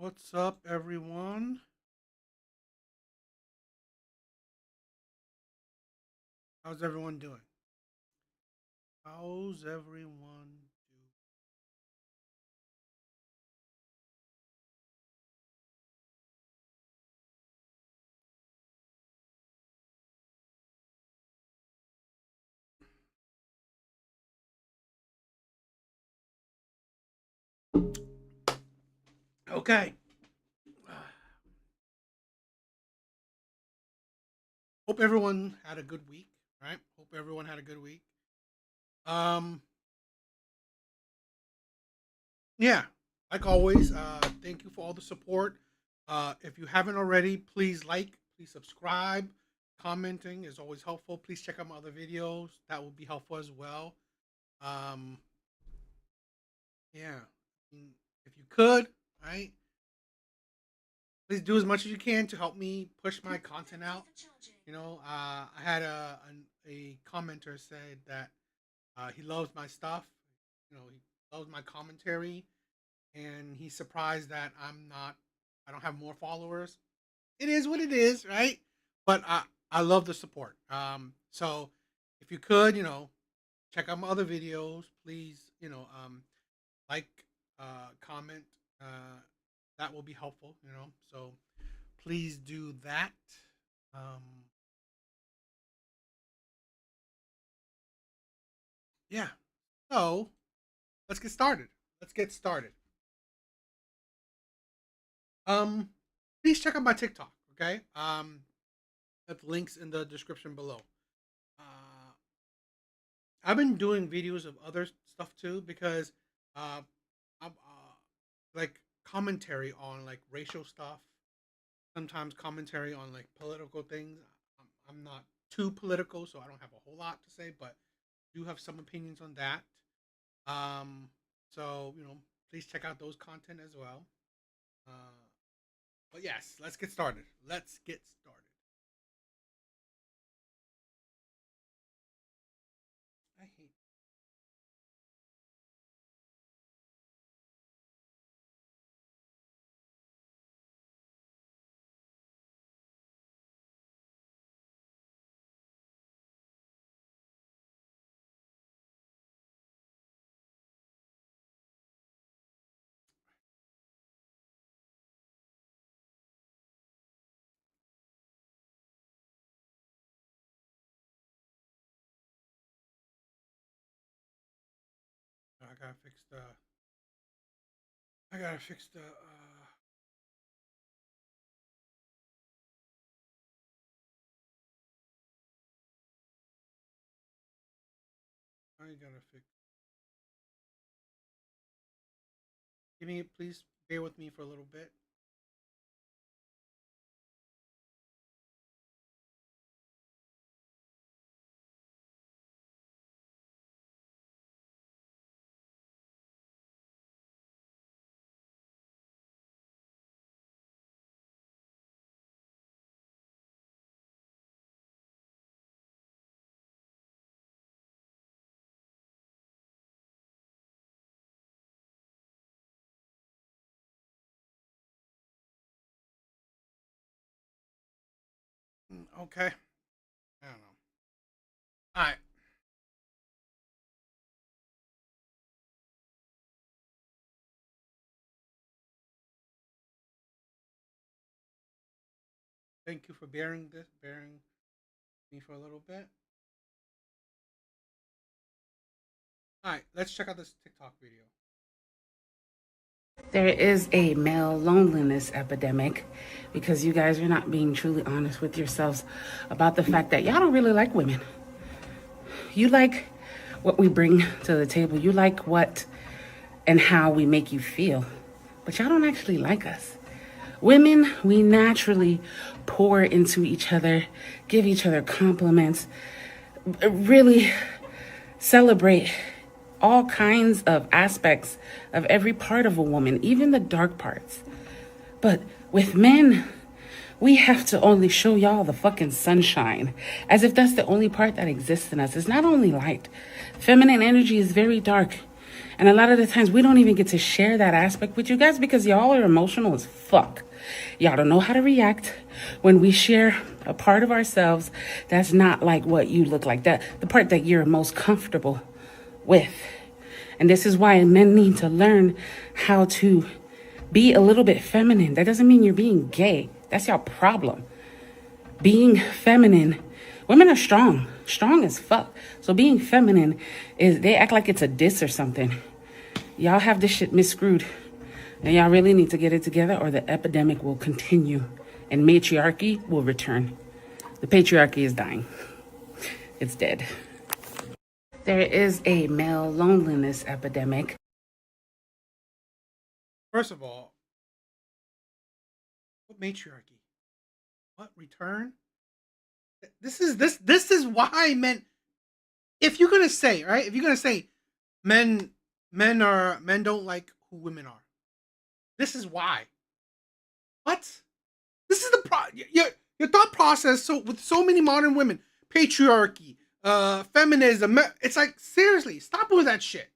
What's up, everyone? How's everyone doing? How's everyone doing? Okay. Hope everyone had a good week, right? Hope everyone had a good week. Um, yeah, like always, thank you for all the support. If you haven't already, please please subscribe. Commenting is always helpful. Please check out my other videos. That will be helpful as well. Um, yeah, if you could, right? Please do as much as you can to help me push my content out. I had a commenter said that he loves my stuff. He loves my commentary, and he's surprised that I don't have more followers. It is what it is, right? But I love the support. So if you could, check out my other videos. Please, like, comment. That will be helpful. So please do that. Um, yeah. So let's get started. Let's get started. Um, Please check out my TikTok. Okay. That links in the description below. Uh, I've been doing videos of other stuff too because uh, I'm like commentary on like racial stuff. Sometimes commentary on like political things. I'm not too political, so I don't have a whole lot to say, but do have some opinions on that. Um, so please check out those content as well. Uh, but yes, let's get started. Let's get started. I hate. I gotta fix the. I gotta fix the. I gotta fix. Please bear with me for a little bit. Okay. I don't know. All right. Thank you for bearing me for a little bit. All right. Let's check out this TikTok video. There is a male loneliness epidemic because you guys are not being truly honest with yourselves about the fact that y'all don't really like women. You like what we bring to the table, you like what and how we make you feel, but y'all don't actually like us. Women, we naturally pour into each other, give each other compliments, really celebrate all kinds of aspects of every part of a woman, even the dark parts. But with men, we have to only show y'all the fucking sunshine, as if that's the only part that exists in us. It's not only light. Feminine energy is very dark, And a lot of the times we don't even get to share that aspect with you guys because y'all are emotional as fuck. Y'all don't know how to react when we share a part of ourselves that's not like what you look like, that the part that you're most comfortable with. And this is why men need to learn how to be a little bit feminine. That doesn't mean you're being gay. That's your problem. Being feminine, women are strong as fuck. So being feminine is, they act like it's a diss or something. Y'all have this shit misscrewed. And y'all really need to get it together or the epidemic will continue and matriarchy will return. The patriarchy is dying. It's dead. There is a male loneliness epidemic. First of all, what matriarchy? What return? This is why men. If you're gonna say, right, if you're gonna say men don't like who women are, this is why. What? This is your thought process. So with so many modern women, patriarchy, feminism. It's like, seriously, stop it with that shit.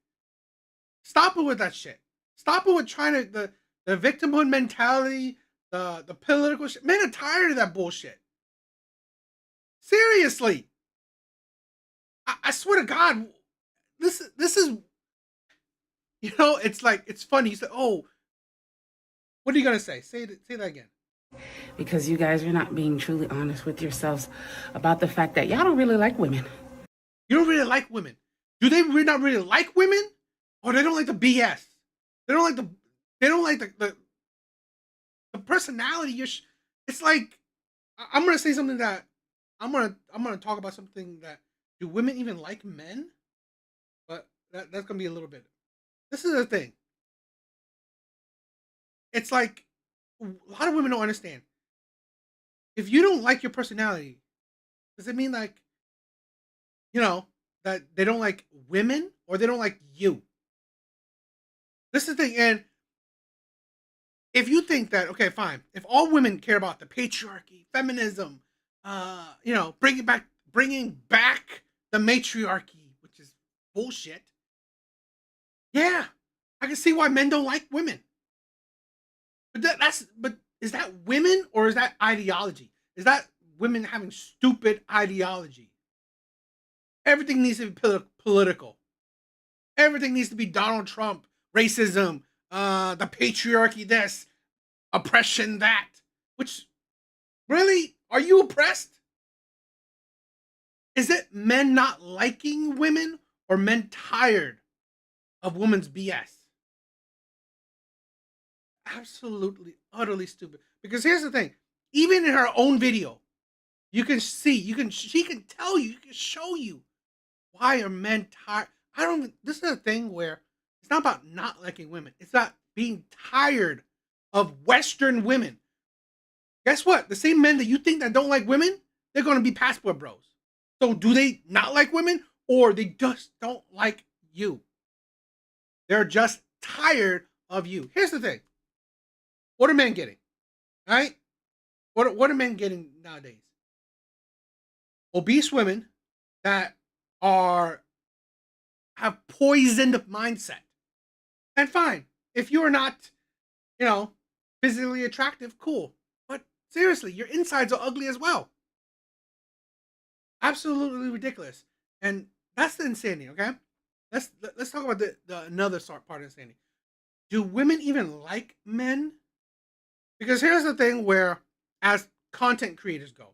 Stop it with that shit. Stop it with trying to the victimhood mentality, the political shit. Men are tired of that bullshit. Seriously. I swear to God, this is, it's like, it's funny. You say, oh, what are you gonna say? Say that again. Because you guys are not being truly honest with yourselves about the fact that y'all don't really like women. You don't really like women. Do they not really like women? Or they don't like the BS? They don't like the personality. It's like, I'm gonna say something that I'm gonna talk about something that, do women even like men? But that's gonna be a little bit. This is the thing. It's like, a lot of women don't understand. If you don't like your personality, does it mean like, that they don't like women or they don't like you? This is the thing. And if you think that, okay, fine, if all women care about the patriarchy, feminism, bringing back the matriarchy, which is bullshit. Yeah, I can see why men don't like women. But is that women or is that ideology? Is that women having stupid ideology? Everything needs to be political. Everything needs to be Donald Trump, racism, the patriarchy, this, oppression, that. Which, really? Are you oppressed? Is it men not liking women or men tired of women's BS? Absolutely, utterly stupid. Because here's the thing. Even in her own video, she can tell you, can show you why are men tired. This is a thing where it's not about not liking women. It's about being tired of Western women. Guess what? The same men that you think that don't like women, they're going to be passport bros. So do they not like women or they just don't like you? They're just tired of you. Here's the thing. What are men getting? Right? What are men getting nowadays? Obese women that have poisoned mindset. And fine, if you are not, physically attractive, cool. But seriously, your insides are ugly as well. Absolutely ridiculous. And that's the insanity, okay? Let's talk about the another part of insanity. Do women even like men? Because here's the thing where, as content creators go,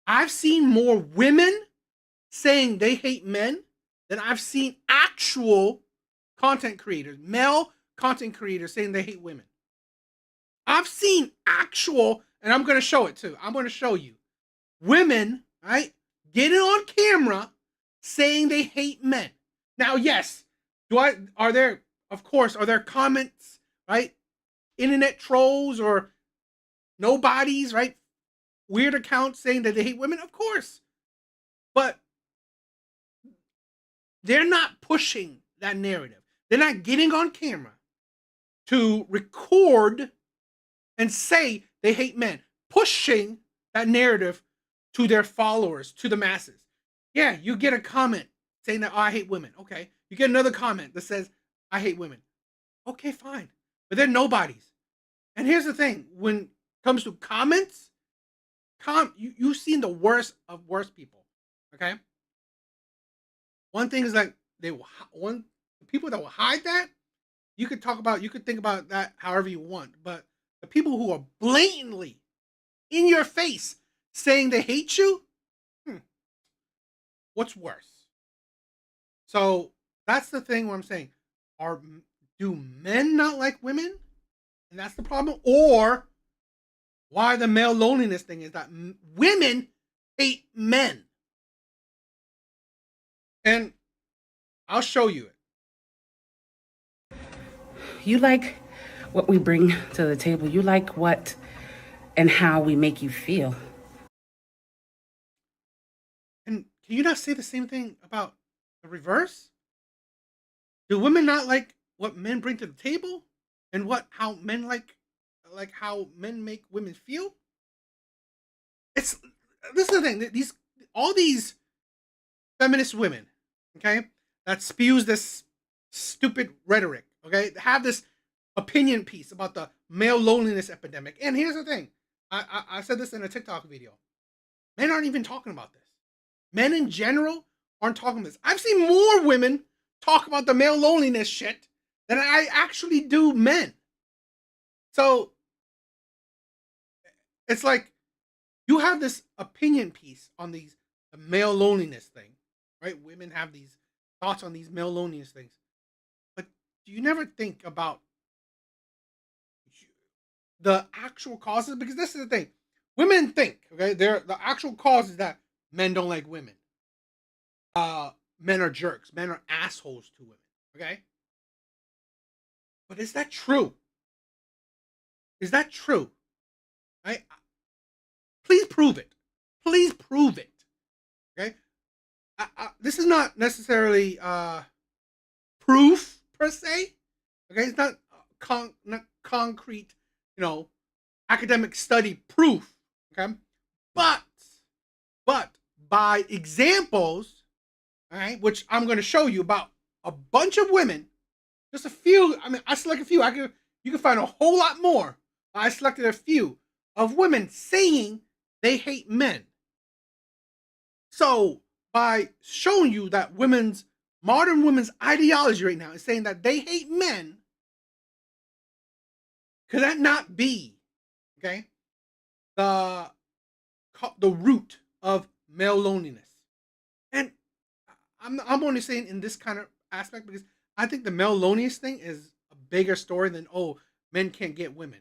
I've seen more women saying they hate men than I've seen actual content creators, male content creators saying they hate women. I've seen actual, and I'm going to show it too. I'm going to show you women, right, getting on camera saying they hate men. Now, yes, are there comments, right? Internet trolls or nobodies, right? Weird accounts saying that they hate women, of course. But they're not pushing that narrative. They're not getting on camera to record and say they hate men, pushing that narrative to their followers, to the masses. Yeah, you get a comment saying that, oh, I hate women. Okay. You get another comment that says, I hate women. Okay, fine. But they're nobodies. And here's the thing: when it comes to comments, you've seen the worst of worst people. Okay. One thing is like one the people that will hide that, you could think about that however you want, but the people who are blatantly in your face saying they hate you, hmm, what's worse? So that's the thing where I'm saying, are do men not like women, and that's the problem, or why the male loneliness thing is that women hate men, and I'll show you it. You like what we bring to the table. You like what and how we make you feel. And can you not say the same thing about the reverse? Do women not like what men bring to the table, and what how men like how men make women feel? It's this is the thing. These all these feminist women, okay, that spews this stupid rhetoric, okay, have this opinion piece about the male loneliness epidemic. And here's the thing: I said this in a TikTok video. Men aren't even talking about this. Men in general aren't talking about this. I've seen more women talk about the male loneliness shit than I actually do men. So it's like you have this opinion piece on the male loneliness thing, right? Women have these thoughts on these male loneliness things, but do you never think about the actual causes? Because this is the thing: women think, okay, they're the actual cause is that men don't like women. Men are jerks. Men are assholes to women. Okay, but is that true? Is that true? I Please prove it. Please prove it. Okay, this is not necessarily proof per se. Okay, it's not not concrete, you know, academic study proof. Okay, but but by examples, all right, which I'm going to show you about a bunch of women, just a few. I mean, I select a few. You can find a whole lot more. I selected a few of women saying they hate men. So by showing you that modern women's ideology right now is saying that they hate men, could that not be okay the the root of male loneliness? And I'm only saying in this kind of aspect because I think the male loneliness thing is a bigger story than, oh, men can't get women.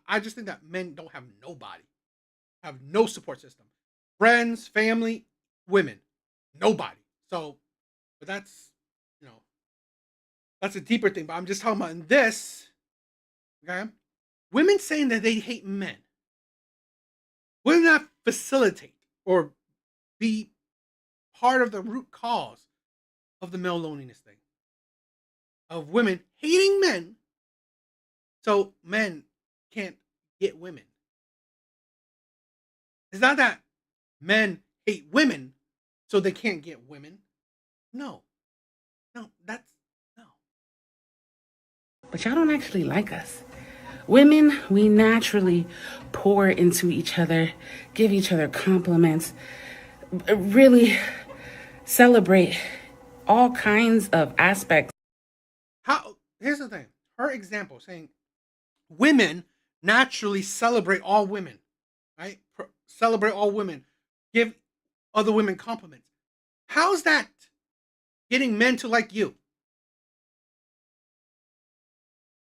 I just think that men don't have nobody, have no support system, friends, family, women, nobody. So, but that's, you know, that's a deeper thing. But I'm just talking about in this, okay, women saying that they hate men will not facilitate or be part of the root cause of the male loneliness thing, of women hating men, so men can't get women. It's not that men hate women so they can't get women. No, no, that's no. But y'all don't actually like us. Women, we naturally pour into each other, give each other compliments, really celebrate all kinds of aspects. How? Here's the thing. Her example saying women naturally celebrate all women, right? Celebrate all women, give other women compliments. How's that getting men to like you?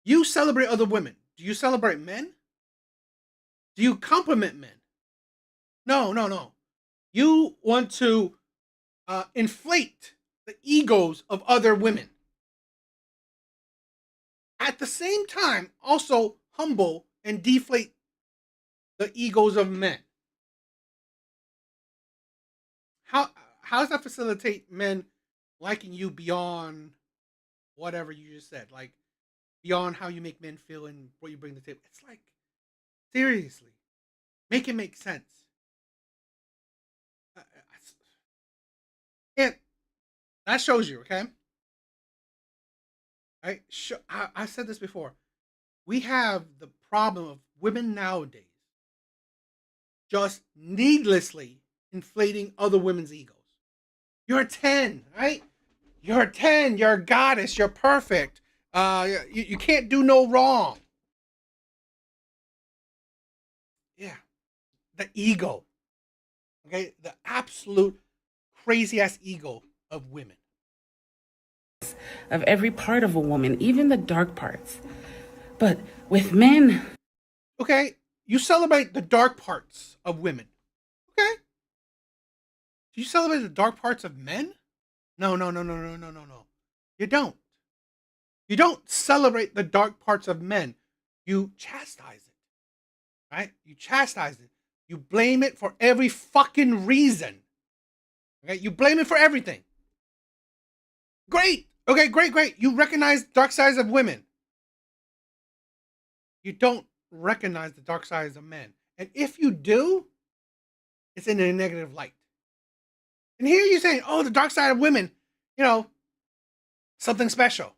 You celebrate other women. Do you celebrate men? Do you compliment men? No, no, no. You want to inflate the egos of other women. At the same time, also humble and deflate the egos of men. How how does that facilitate men liking you beyond whatever you just said? Like beyond how you make men feel and what you bring to the table. It's like seriously, make it make sense. And that shows you, okay? Right? I said this before. We have the problem of women nowadays just needlessly inflating other women's egos. You're a 10, right? You're a 10. You're a goddess. You're perfect. You can't do no wrong. Yeah. The ego. Okay? The absolute crazy ass ego of women. Of every part of a woman, even the dark parts. But with men, Okay? You celebrate the dark parts of women. Okay? Do you celebrate the dark parts of men? No, no, no, no, no, no, no, no. You don't. You don't celebrate the dark parts of men. You chastise it. Right? You chastise it. You blame it for every fucking reason. Okay? You blame it for everything. Great. Okay, great, great. You recognize dark sides of women. You don't recognize the dark sides of men. And if you do, it's in a negative light. And here you're saying, oh, the dark side of women, something special.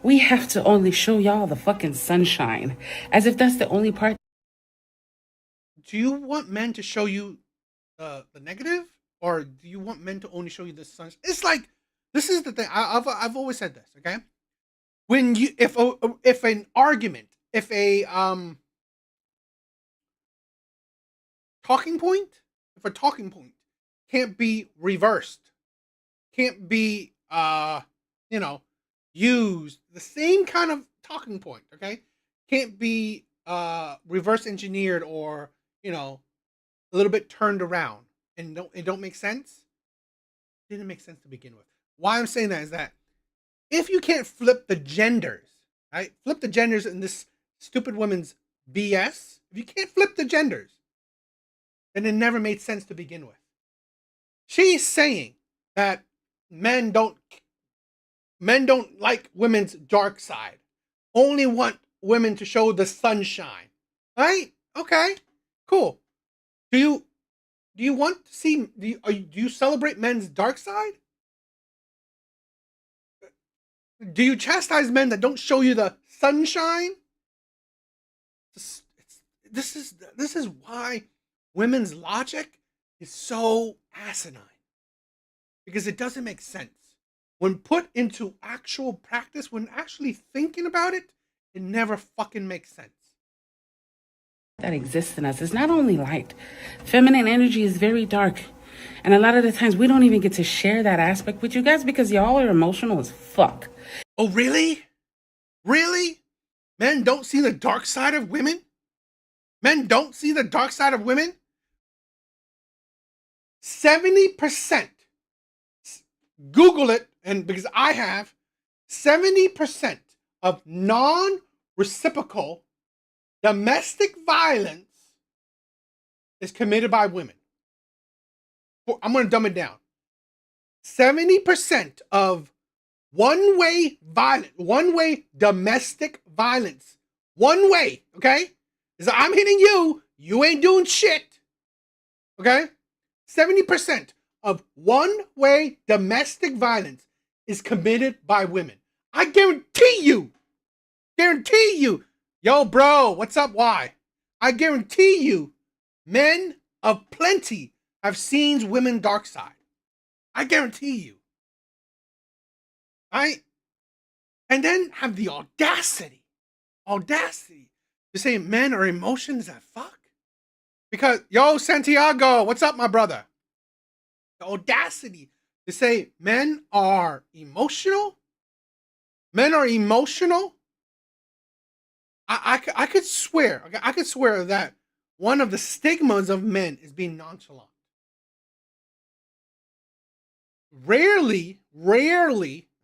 we have to only show y'all the fucking sunshine. As if that's the only part. Do you want men to show you the negative? Or do you want men to only show you the sunshine? It's like, this is the thing. I've always said this, okay? When you, if an argument, if a talking point, if a talking point can't be reversed, can't be used, the same kind of talking point, okay, can't be reverse engineered or a little bit turned around, and it don't make sense. It didn't make sense to begin with. Why I'm saying that is that if you can't flip the genders, right, flip the genders in this stupid woman's BS, if you can't flip the genders, then it never made sense to begin with. She's saying that men don't like women's dark side. Only want women to show the sunshine. Right? Okay. Cool. Do you want to see, do you celebrate men's dark side? Do you chastise men that don't show you the sunshine? This is why women's logic is so asinine. Because it doesn't make sense. When put into actual practice, when actually thinking about it, it never fucking makes sense. That exists in us is not only light. Feminine energy is very dark. And a lot of the times we don't even get to share that aspect with you guys because y'all are emotional as fuck. Oh, really? Really? Men don't see the dark side of women? Men don't see the dark side of women? 70%. Google it, and because I have, 70% of non-reciprocal domestic violence is committed by women. I'm going to dumb it down. 70% of one-way domestic violence, one way, okay, is I'm hitting you, you ain't doing shit, okay? 70% of one-way domestic violence is committed by women. I guarantee you, yo, bro, what's up? Why? I guarantee you, men of plenty have seen women's dark side. I guarantee you. Right? And then have the audacity to say men are emotions that fuck. Because, yo, Santiago, what's up, my brother? The audacity to say men are emotional. Men are emotional. I could swear. Okay, I could swear that one of the stigmas of men is being nonchalant. Rarely,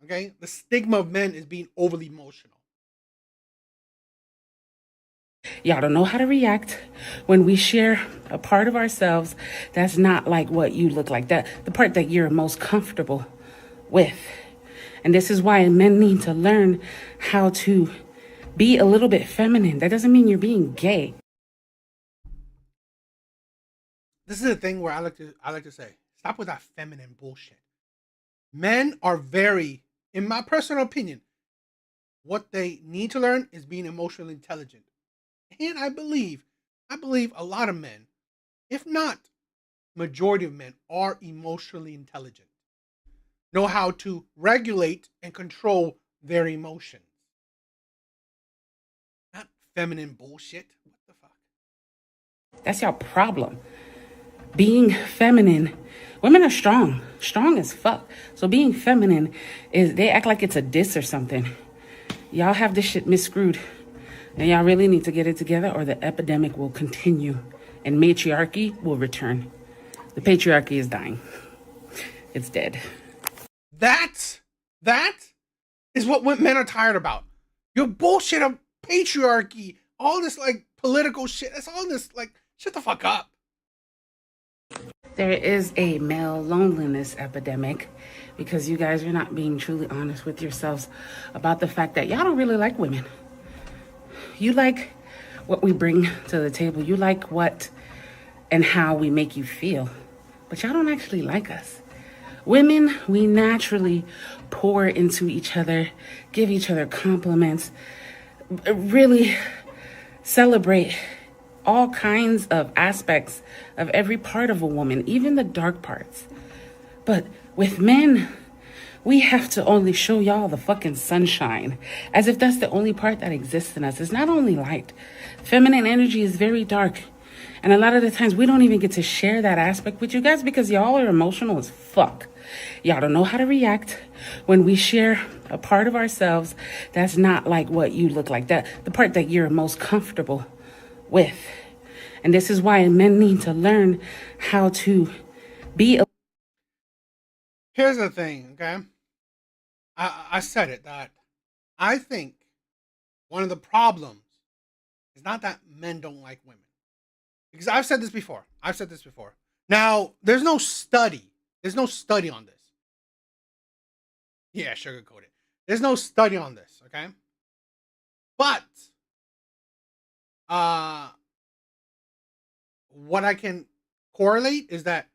okay, the stigma of men is being overly emotional. Y'all don't know how to react when we share a part of ourselves that's not like what you look like, that the part that you're most comfortable with. And this is why men need to learn how to be a little bit feminine. That doesn't mean you're being gay. This is the thing where I like to say, stop with that feminine bullshit. Men are very, in my personal opinion, what they need to learn is being emotionally intelligent. And I believe a lot of men, if not majority of men, are emotionally intelligent, know how to regulate and control their emotions. Not feminine bullshit. What the fuck? That's your problem. Being feminine, women are strong as fuck. So being feminine is, they act like it's a diss or something. Y'all have this shit misscrewed. And y'all really need to get it together or the epidemic will continue and matriarchy will return. The patriarchy is dying. It's dead. That is what men are tired about. Your bullshit of patriarchy, all this like political shit. That's all this like shut the fuck up. There is a male loneliness epidemic because you guys are not being truly honest with yourselves about the fact that y'all don't really like women. You like what we bring to the table. You like what and how we make you feel. But y'all don't actually like us. Women, we naturally pour into each other, give each other compliments, really celebrate all kinds of aspects of every part of a woman, even the dark parts. But with men, we have to only show y'all the fucking sunshine, as if that's the only part that exists in us. It's not only light. Feminine energy is very dark. And a lot of the times we don't even get to share that aspect with you guys because y'all are emotional as fuck. Y'all don't know how to react when we share a part of ourselves that's not like what you look like, that the part that you're most comfortable with. And this is why men need to learn how to be. Here's the thing, okay? I said it that I think one of the problems is not that men don't like women. Because I've said this before. Now, there's no study. There's no study on this. Yeah, sugarcoat it. There's no study on this, okay? But what I can correlate is that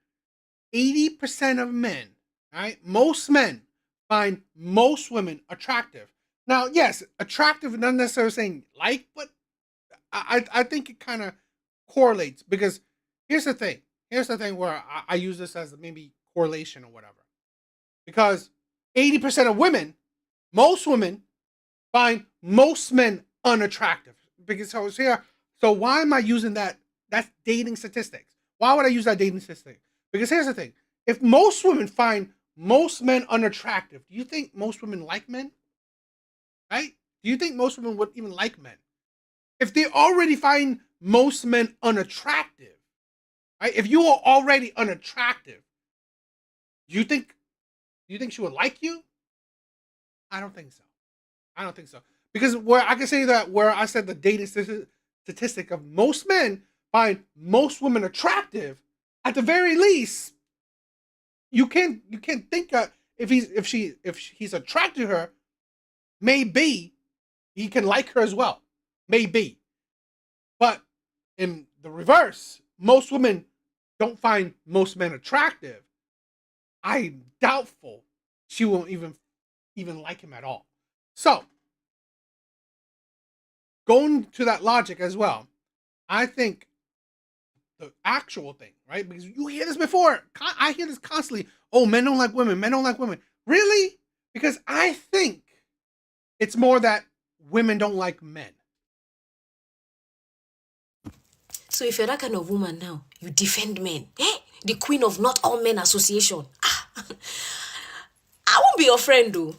80% of men, right? Most men find most women attractive. Now, yes, attractive not necessarily saying like, but I think it kind of correlates because here's the thing. Here's the thing where I use this as maybe correlation or whatever. Because 80% of women, most women, find most men unattractive. Because so why am I using that? That's dating statistics. Why would I use that dating statistic? Because here's the thing. If most women find most men unattractive, do you think most women like men? Right? Do you think most women would even like men? If they already find most men unattractive, right? If you are already unattractive, do you think she would like you? I don't think so. Because where I can say that where I said the dating statistic of most men find most women attractive, at the very least, you can't think if he's attracted to her, maybe he can like her as well. Maybe. But in the reverse, most women don't find most men attractive. I'm doubtful she won't even like him at all. So, going to that logic as well, I think the actual thing, right? Because you hear this before. I hear this constantly. Oh, men don't like women. Men don't like women. Really? Because I think it's more that women don't like men. So if you're that kind of woman now, you defend men. The queen of not all men association. I won't be your friend though.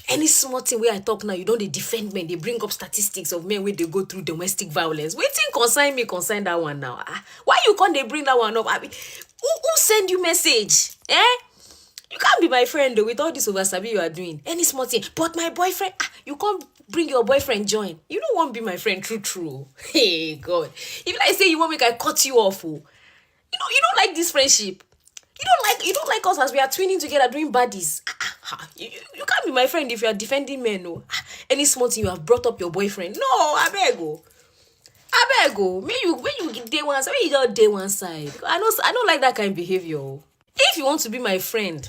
Any small thing where I talk now, you don't they defend men. They bring up statistics of men where they go through domestic violence. Waiting concern that one now. Why you can't they bring that one up? I mean, who send you message? You can't be my friend though with all this oversabi you are doing. Any small thing. But my boyfriend, you can't bring your boyfriend join. You don't want to be my friend true. Hey God. If I say you want me, I cut you off. You don't like this friendship. You don't like us as we are twinning together doing baddies. You can't be my friend if you are defending men. No. Any small thing you have brought up your boyfriend. No, I beg you. When you day one side, when you got day one side. I don't like that kind of behavior. If you want to be my friend,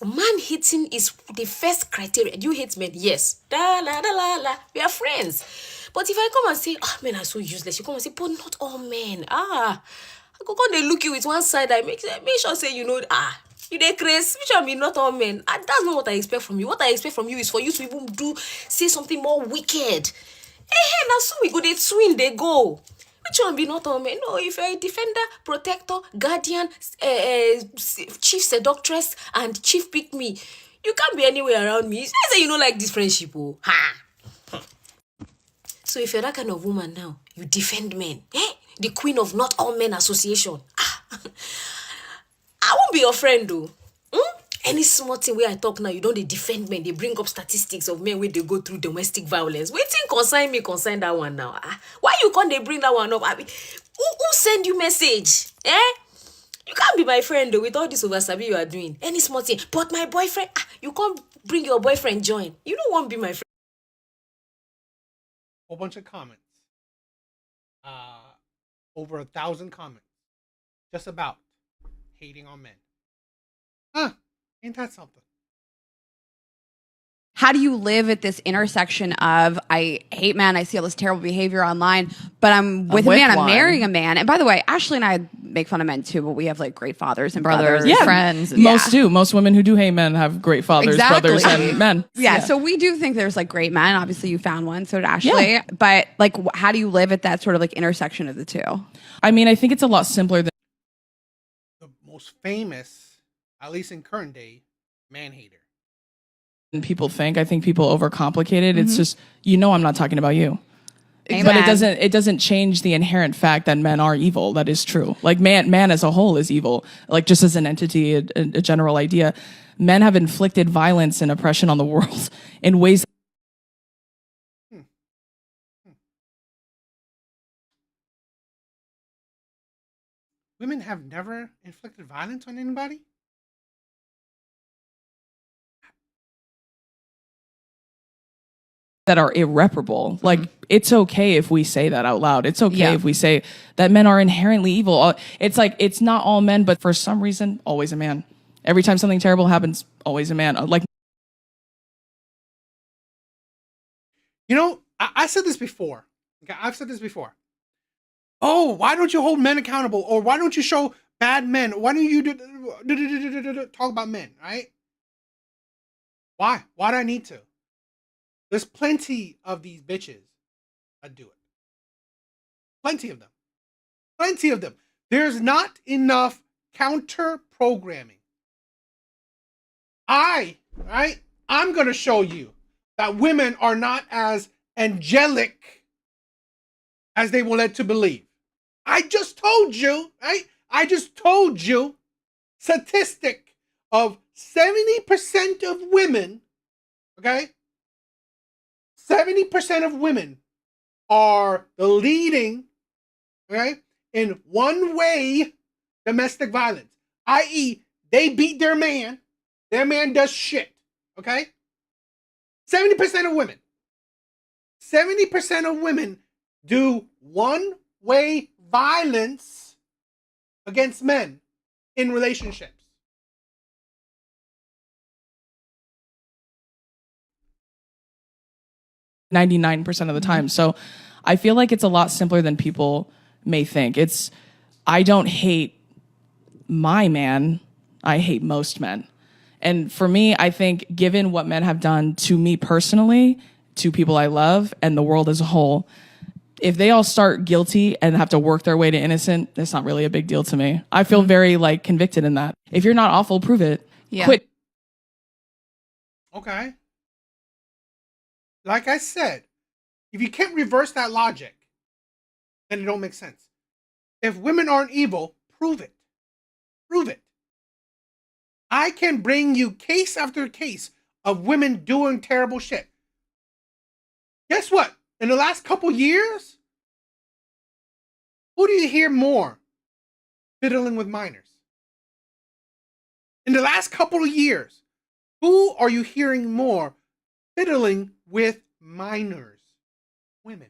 Man hating is the first criteria. Do you hate men? Yes. Da la da la la. We are friends. But if I come and say, ah, men are so useless, you come and say, but not all men. Ah, I go come they look you with one side. I make sure say you know. Ah, you dey craze. Which one be not all men? Ah, that's not what I expect from you. What I expect from you is for you to even say something more wicked. Now so we go they twin they go. Which one be not all men? No, if you're a defender, protector, guardian, chief seductress, and chief pick me, you can't be anywhere around me. I say you know like this friendship, oh. Ha! So if you're that kind of woman now, you defend men. The queen of not all men association. I won't be your friend though. Any small thing where I talk now, you don't they defend men. They bring up statistics of men where they go through domestic violence. Waiting concern me, concern that one now. Why you can't they bring that one up? I mean, who send you message? You can't be my friend though with all this oversabi you are doing. Any small thing. But my boyfriend, you can't bring your boyfriend join. You don't want to be my friend. Whole bunch of comments. Over 1,000 comments. Just about hating on men. Ain't that something? How do you live at this intersection of I hate men, I see all this terrible behavior online, but I'm with a man, I'm marrying a man. And by the way, Ashley and I make fun of men too, but we have like great fathers and brothers. Yeah, friends. Most do. Most women who do hate men have great fathers, brothers, and men. Yeah, so we do think there's like great men. Obviously, you found one, so did Ashley. Yeah. But like, how do you live at that sort of like intersection of the two? I mean, I think it's a lot simpler than the most famous, at least in current day, man hater. People think. I think people overcomplicate it. It's just, I'm not talking about you. Amen. But it doesn't change the inherent fact that men are evil. That is true. Like man as a whole is evil. Like just as an entity, a general idea. Men have inflicted violence and oppression on the world in ways. Women have never inflicted violence on anybody? That are irreparable. Like it's okay if we say that out loud. It's okay if we say that men are inherently evil. It's like it's not all men, but for some reason, always a man. Every time something terrible happens, always a man. I said this before. Okay, I've said this before. Oh, why don't you hold men accountable? Or why don't you show bad men? Why don't you talk about men, right? Why? Why do I need to? There's plenty of these bitches that do it. Plenty of them. Plenty of them. There's not enough counter programming. I'm going to show you that women are not as angelic as they were led to believe. I just told you, right? I just told you statistic of 70% of women, okay? 70% of women are the leading, okay, in one way domestic violence, i.e., they beat their man does shit, okay? 70% of women. 70% of women do one-way violence against men in relationships. .99% of the time. So I feel like it's a lot simpler than people may think. I don't hate my man. I hate most men. And for me, I think given what men have done to me personally, to people I love, and the world as a whole, if they all start guilty and have to work their way to innocent, it's not really a big deal to me. I feel very convicted in that. If you're not awful, prove it. Yeah. Quit. Okay. Like I said, if you can't reverse that logic, then it don't make sense. If women aren't evil, prove it. Prove it. I can bring you case after case of women doing terrible shit. Guess what? In the last couple years, who do you hear more fiddling with minors? In the last couple of years, who are you hearing more fiddling with minors? Women.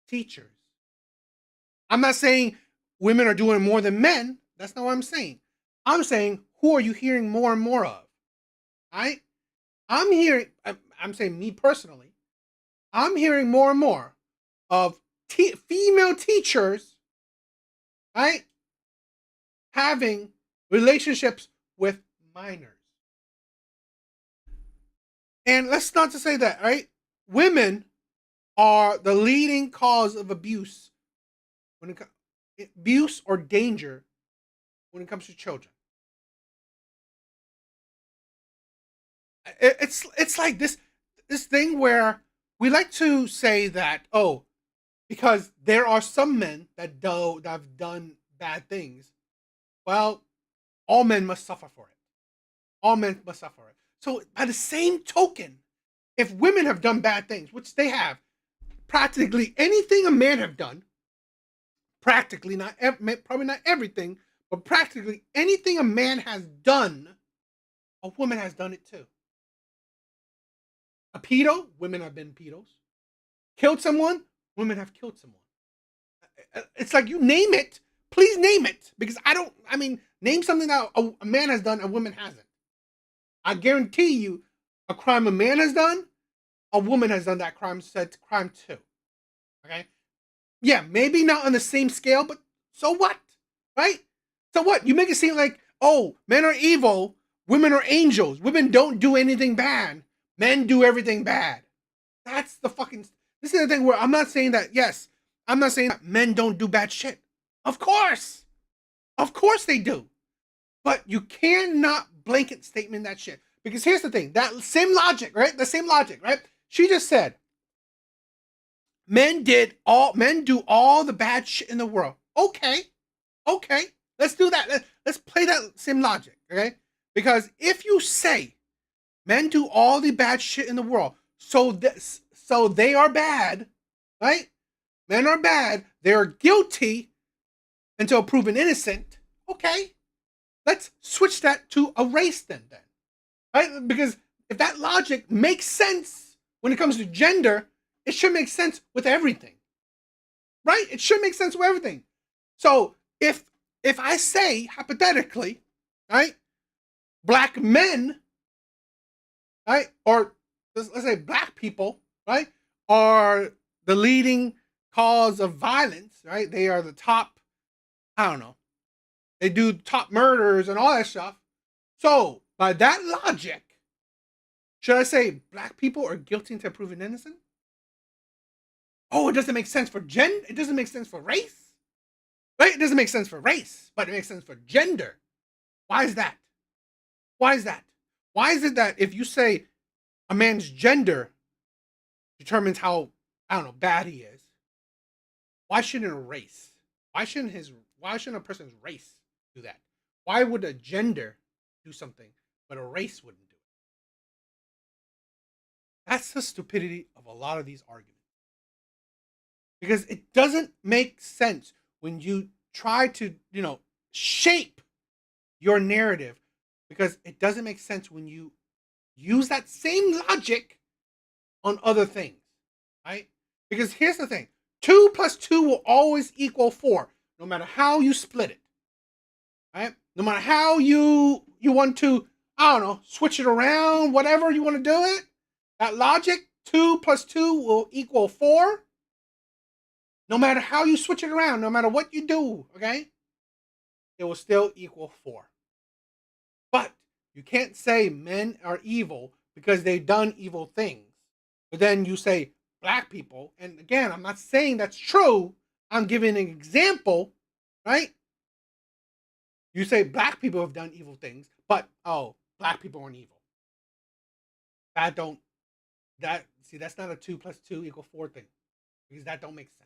Teachers. I'm not saying women are doing more than men. That's not what I'm saying. I'm saying who are you hearing more and more of? Right? I'm saying me personally, I'm hearing more and more of female teachers, right, having relationships with minors. And let's not to say that, right? Women are the leading cause of abuse abuse or danger when it comes to children. It's like this thing where we like to say that, oh, because there are some men that have done bad things. Well, all men must suffer for it. All men must suffer it. So by the same token, if women have done bad things, which they have, practically anything a man have done, practically probably not everything, but practically anything a man has done, a woman has done it too. A pedo, women have been pedos. Killed someone, women have killed someone. It's like, you name it, please name it, because name something that a man has done, a woman hasn't. I guarantee you, a crime a man has done, a woman has done that crime too. Okay? Yeah, maybe not on the same scale, but so what? Right? So what? You make it seem like, oh, men are evil, women are angels. Women don't do anything bad. Men do everything bad. That's the fucking... This is the thing where I'm not saying that, yes, I'm not saying that men don't do bad shit. Of course. Of course they do. But you cannot blanket statement that shit. Because here's the thing. That same logic, right? The same logic, right? She just said, men do all the bad shit in the world. Okay. Let's do that. Let's play that same logic, okay? Because if you say men do all the bad shit in the world, so they are bad, right? Men are bad. They are guilty until proven innocent. Okay. Let's switch that to a race then. Right? Because if that logic makes sense when it comes to gender, it should make sense with everything. Right? It should make sense with everything. So if I say, hypothetically, right, black men, right, or let's say black people, right, are the leading cause of violence, right? They are the top, I don't know, they do top murders and all that stuff. So by that logic, should I say black people are guilty until proven innocent? Oh, it doesn't make sense for it doesn't make sense for race, right? It doesn't make sense for race, but it makes sense for gender. Why is that? Why is that? Why is it that if you say a man's gender determines how, I don't know, bad he is, why shouldn't a race? Why shouldn't a person's race do that? Why would a gender do something, but a race wouldn't do it? That's the stupidity of a lot of these arguments. Because it doesn't make sense when you try to, shape your narrative, because it doesn't make sense when you use that same logic on other things, right? Because here's the thing. 2 + 2 will always equal 4, no matter how you split it, right? No matter how you want to, I don't know, switch it around, whatever you want to do it, that logic, 2 + 2 will equal 4. No matter how you switch it around, no matter what you do, okay, it will still equal 4. But you can't say men are evil because they've done evil things. But then you say black people, and again, I'm not saying that's true. I'm giving an example, right? You say black people have done evil things, but black people aren't evil. That's not a 2 + 2 = 4 thing, because that don't make sense.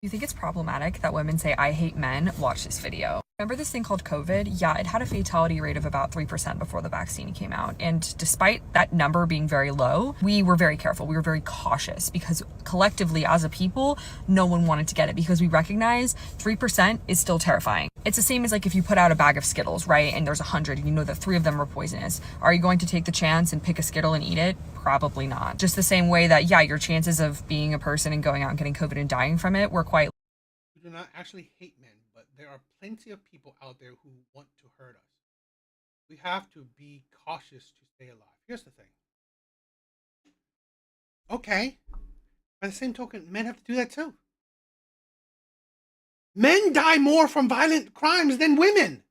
You think it's problematic that women say, I hate men? Watch this video. Remember this thing called COVID? Yeah, it had a fatality rate of about 3% before the vaccine came out. And despite that number being very low, we were very careful. We were very cautious because collectively as a people, no one wanted to get it because we recognize 3% is still terrifying. It's the same as like if you put out a bag of Skittles, right? And there's 100 and you know that 3 of them are poisonous. Are you going to take the chance and pick a Skittle and eat it? Probably not. Just the same way that, yeah, your chances of being a person and going out and getting COVID and dying from it were quite... We do not actually hate men, but there are plenty of people out there who want to hurt us. We have to be cautious to stay alive. Here's the thing. Okay. By the same token, men have to do that too. Men die more from violent crimes than women.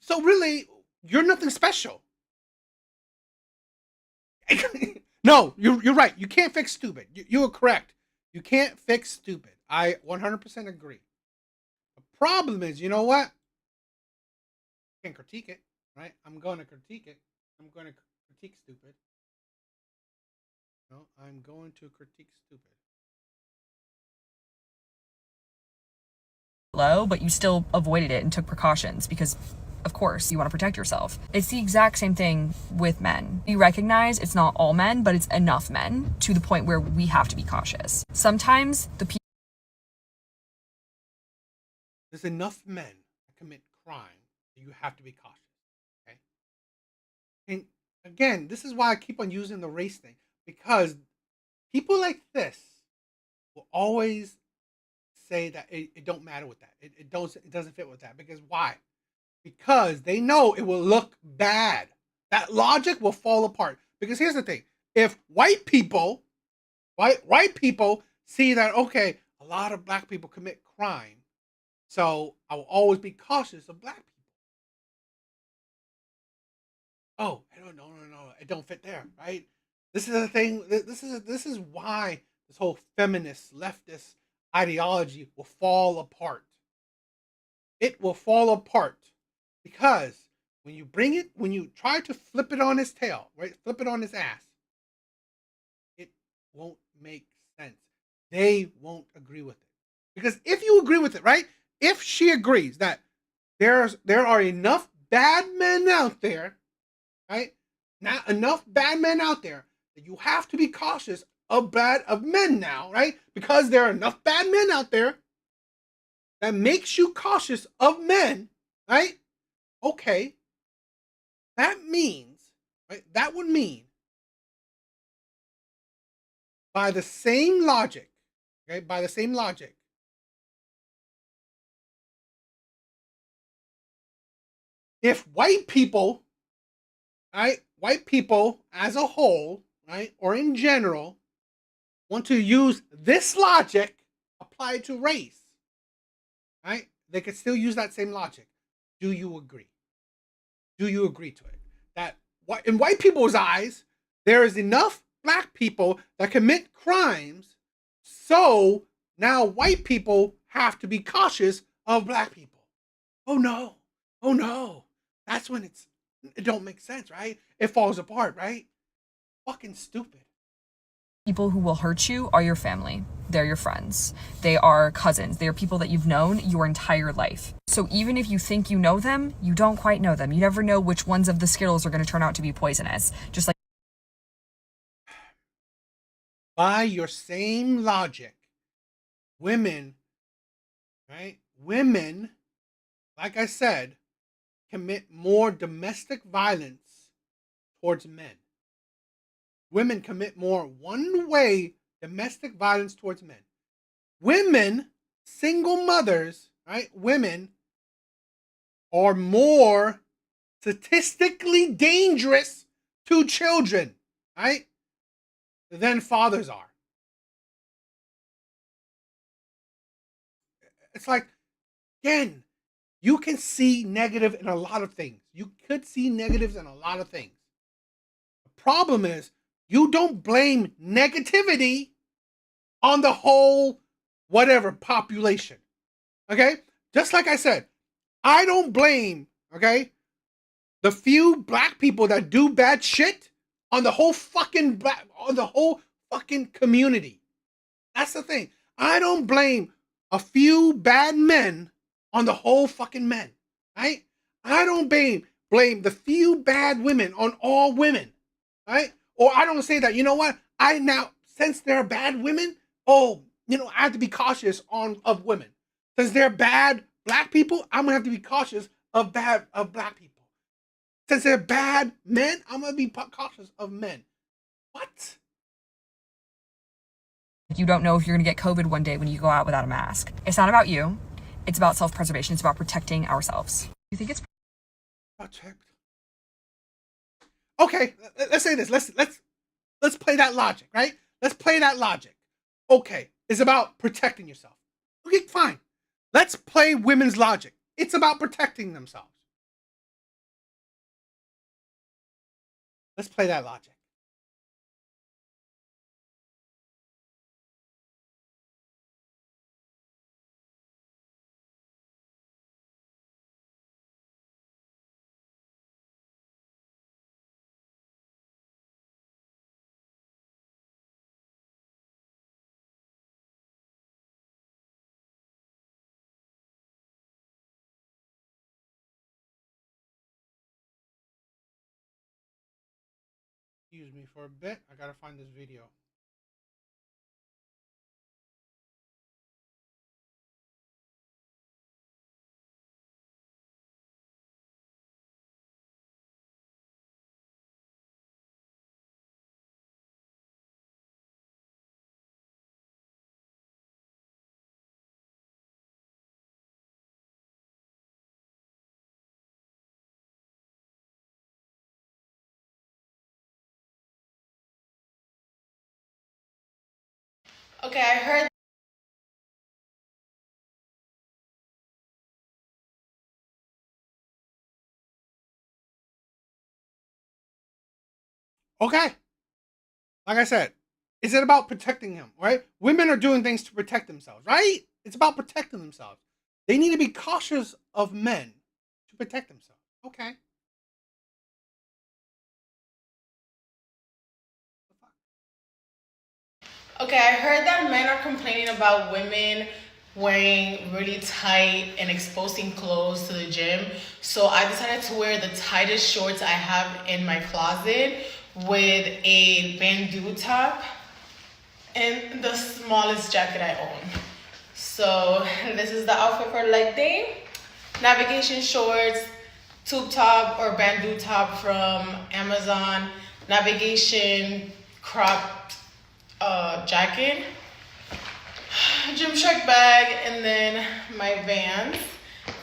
So really, you're nothing special. No, you're right. You can't fix stupid. You are correct. You can't fix stupid. I 100% agree. The problem is, you know what? I can critique it, right? I'm going to critique it. I'm going to critique stupid. No, I'm going to critique stupid. Low, but you still avoided it and took precautions because, of course, you want to protect yourself. It's the exact same thing with men. You recognize it's not all men, but it's enough men to the point where we have to be cautious. Sometimes the people. There's enough men that commit crime that you have to be cautious. Okay. And again, this is why I keep on using the race thing, because people like this will always say that it don't matter with that. It doesn't fit with that. Because why? Because they know it will look bad. That logic will fall apart. Because here's the thing: if white people see that, okay, a lot of black people commit crime, so I will always be cautious of black people. Oh, no, it don't fit there, right? This is the thing. This is why this whole feminist leftist ideology will fall apart. It will fall apart because when you try to flip it on his tail, right? Flip it on his ass, it won't make sense. They won't agree with it. Because if you agree with it, right? If she agrees that there are enough bad men out there, right? Not enough bad men out there that you have to be cautious of men now, right? Because there are enough bad men out there that makes you cautious of men, right? Okay. That means, right? That would mean, by the same logic, okay? By the same logic, if white people, right? White people as a whole, right? Or in general, want to use this logic applied to race, right? They could still use that same logic. Do you agree? Do you agree to it? That in white people's eyes, there is enough black people that commit crimes, so now white people have to be cautious of black people. Oh no. That's when it don't make sense, right? It falls apart, right? Fucking stupid. People who will hurt you are your family. They're your friends. They are cousins. They are people that you've known your entire life. So even if you think you know them, you don't quite know them. You never know which ones of the Skittles are going to turn out to be poisonous. Just like. By your same logic, women, right? Women, like I said, commit more domestic violence towards men. Women commit more one-way domestic violence towards men. Women, single mothers, right? Women are more statistically dangerous to children, right? Than fathers are. It's like, again, you can see negative in a lot of things. You could see negatives in a lot of things. The problem is, you don't blame negativity on the whole whatever population. Okay? Just like I said, I don't blame, okay, the few black people that do bad shit on the whole fucking community. That's the thing. I don't blame a few bad men on the whole fucking men. Right? I don't blame the few bad women on all women. Right? Or I don't say that, you know what? I now, since there are bad women, I have to be cautious of women. Since they're bad black people, I'm gonna have to be cautious of black people. Since they're bad men, I'm gonna be cautious of men. What? You don't know if you're gonna get COVID one day when you go out without a mask. It's not about you. It's about self-preservation. It's about protecting ourselves. You think it's okay? Let's say this. Let's play that logic, right? Let's play that logic. Okay, it's about protecting yourself. Okay, fine. Let's play women's logic. It's about protecting themselves. Let's play that logic. Excuse me for a bit. I gotta find this video. Okay, I heard. Okay. Like I said, is it about protecting him, right? Women are doing things to protect themselves, right? It's about protecting themselves. They need to be cautious of men to protect themselves. Okay. Okay, I heard that men are complaining about women wearing really tight and exposing clothes to the gym. So I decided to wear the tightest shorts I have in my closet with a bandeau top and the smallest jacket I own. So this is the outfit for leg day. Navigation shorts, tube top or bandeau top from Amazon. Navigation cropped jacket, Gymshark bag, and then my Vans.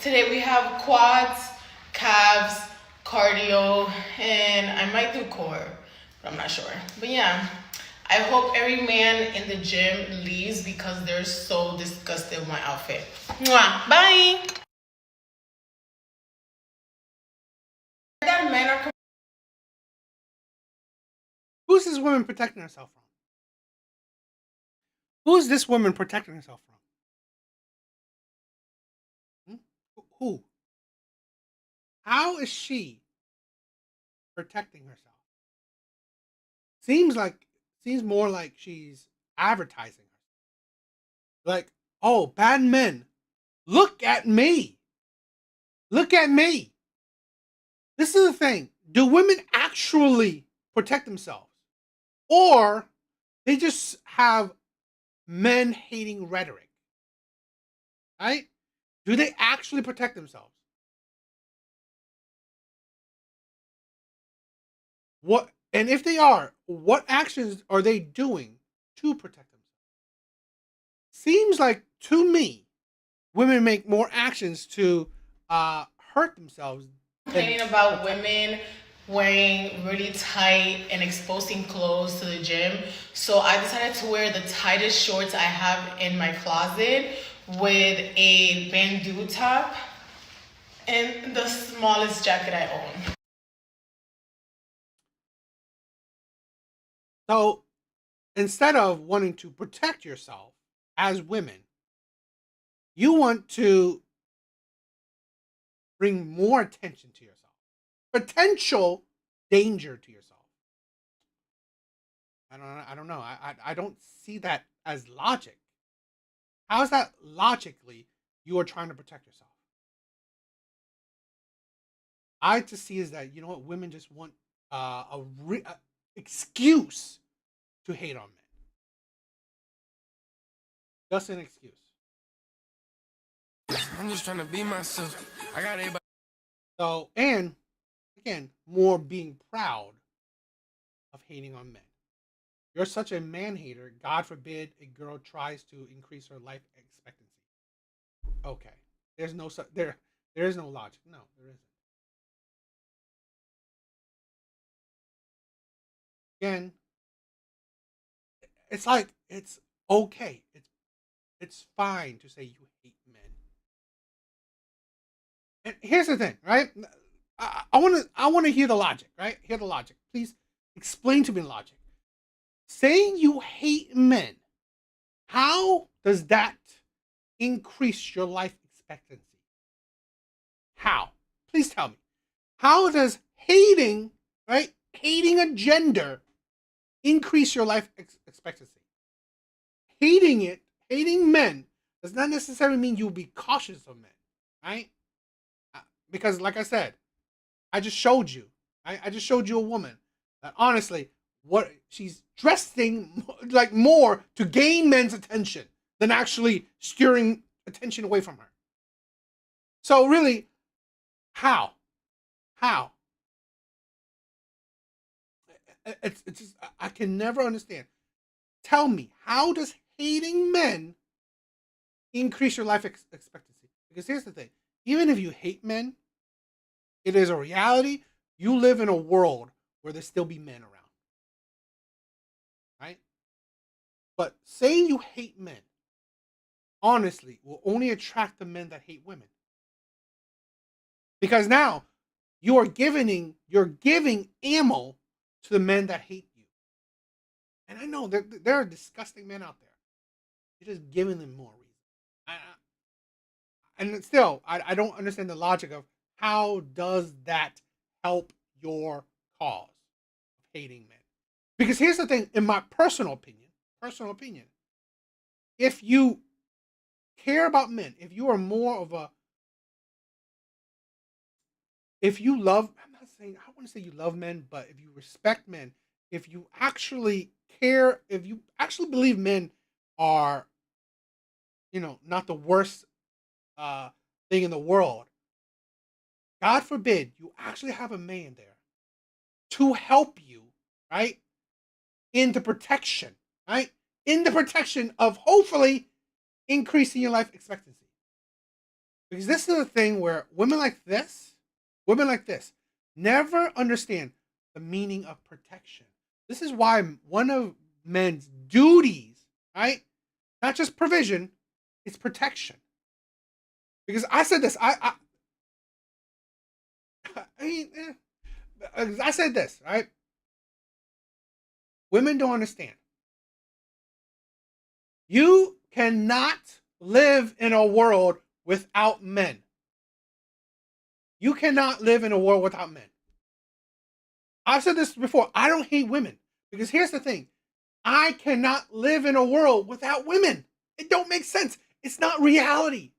Today we have quads, calves, cardio, and I might do core, but I'm not sure. But yeah, I hope every man in the gym leaves because they're so disgusted with my outfit. Mwah. Bye. That men are. Who's this woman protecting herself from? Who's this woman protecting herself from? Who? How is she protecting herself? Seems more like she's advertising her. Like, oh, bad men, look at me. Look at me. This is the thing. Do women actually protect themselves? Or they just have men hating rhetoric? Right? Do they actually protect themselves? What, and if they are, what actions are they doing to protect themselves? Seems like to me, women make more actions to hurt themselves. Complaining about women wearing really tight and exposing clothes to the gym. So I decided to wear the tightest shorts I have in my closet with a bandeau top and the smallest jacket I own. So instead of wanting to protect yourself as women, you want to bring more attention to yourself, potential danger to yourself. I don't know. I don't see that as logic. How is that logically you are trying to protect yourself? I just see is that, you know what, women just want a excuse to hate on men. Just an excuse. I'm just trying to be myself. I got everybody. So, and again, more being proud of hating on men. You're such a man hater. God forbid a girl tries to increase her life expectancy. Okay. There's no there is no logic. No, there isn't. Again, it's like it's okay. It's fine to say you hate men. And here's the thing, right? I want to hear the logic, right? Hear the logic. Please explain to me the logic. Saying you hate men, how does that increase your life expectancy? How? Please tell me. How does hating, right? Hating a gender increase your life expectancy? Hating men does not necessarily mean you'll be cautious of men, right? Because like I said, I just showed you, right? I just showed you a woman that honestly, what she's dressing like more to gain men's attention than actually steering attention away from her. So really, how? It's just, I can never understand. Tell me, how does hating men increase your life expectancy? Because here's the thing. Even if you hate men, it is a reality. You live in a world where there still be men around. Right? But saying you hate men, honestly, will only attract the men that hate women. Because now you're giving ammo to the men that hate you. And I know there are disgusting men out there. You're just giving them more reason. And still, I don't understand the logic of how does that help your cause of hating men. Because here's the thing, in my personal opinion, if you care about men, if you are more of a, if you love, I'm not saying, I want to say you love men, but if you respect men, if you actually care, if you actually believe men are, not the worst thing in the world, God forbid you actually have a man there to help you, right? In the protection, right? In the protection of hopefully increasing your life expectancy. Because this is the thing where women like this, never understand the meaning of protection. This is why one of men's duties, right? Not just provision, it's protection. Because I said this, I said this, right? Women don't understand. You cannot live in a world without men. You cannot live in a world without men. I've said this before. I don't hate women. Because here's the thing. I cannot live in a world without women. It don't make sense. It's not reality.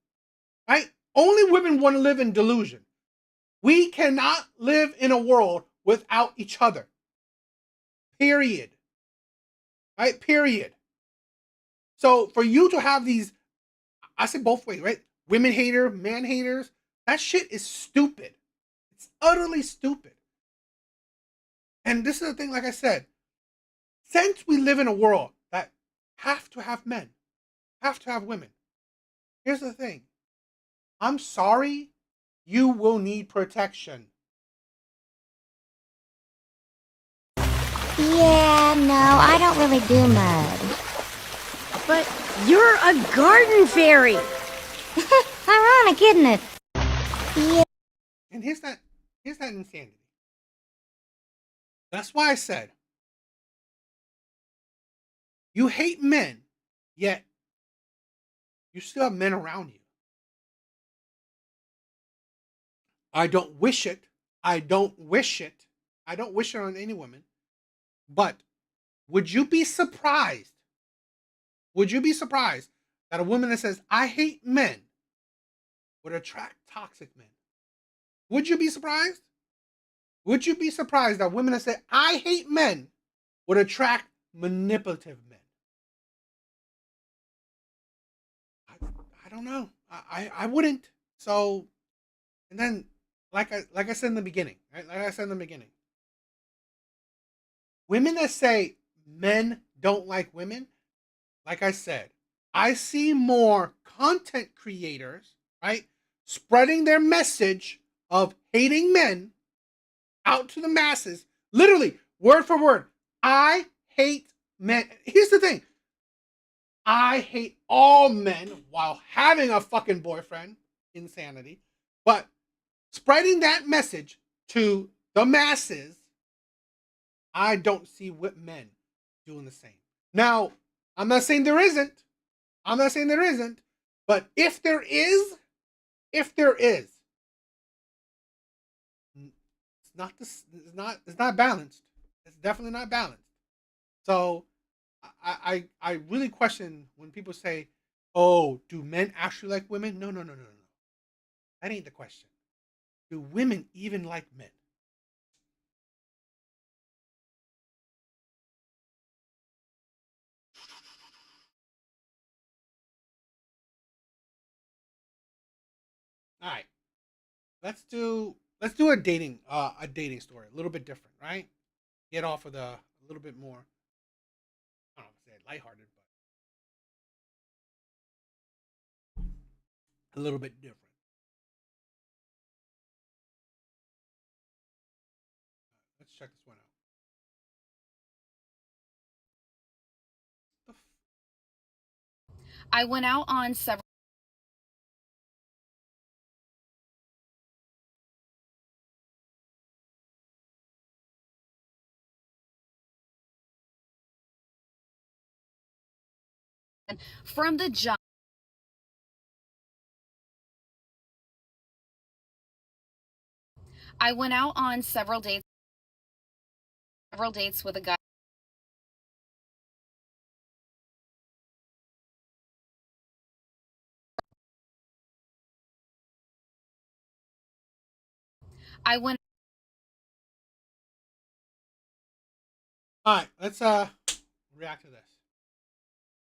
Right? Only women want to live in delusion. We cannot live in a world without each other. Period. Right? Period. So for you to have these, I say both ways, right? Women hater, man haters, that shit is stupid. It's utterly stupid. And this is the thing, like I said, since we live in a world that have to have men, have to have women, here's the thing. I'm sorry, you will need protection. Yeah, no, I don't really do mud. But you're a garden fairy. Ironic, isn't it? Yeah. And here's that insanity. That's why I said, you hate men, yet you still have men around you. I don't wish it. I don't wish it on any woman. But would you be surprised? Would you be surprised that a woman that says, I hate men, would attract toxic men? Would you be surprised? Would you be surprised that women that say, I hate men, would attract manipulative men? I don't know. I wouldn't. So, and then, like I said in the beginning, right? Like I said in the beginning, women that say men don't like women. Like I said, I see more content creators, right, spreading their message of hating men out to the masses. Literally, word for word. I hate men. Here's the thing. I hate all men while having a fucking boyfriend. Insanity. But spreading that message to the masses, I don't see what men doing the same. Now, I'm not saying there isn't. I'm not saying there isn't. But if there is, it's not balanced. It's definitely not balanced. So I really question when people say, "Oh, do men actually like women?" No. That ain't the question. Do women even like men? All right. Let's do a dating story, a little bit different, right? Get off of the a little bit more, I don't know if I say lighthearted, but a little bit different. Let's check this one out. I went out on several from the jump. I went out on several dates with a guy. I went All right, let's react to this.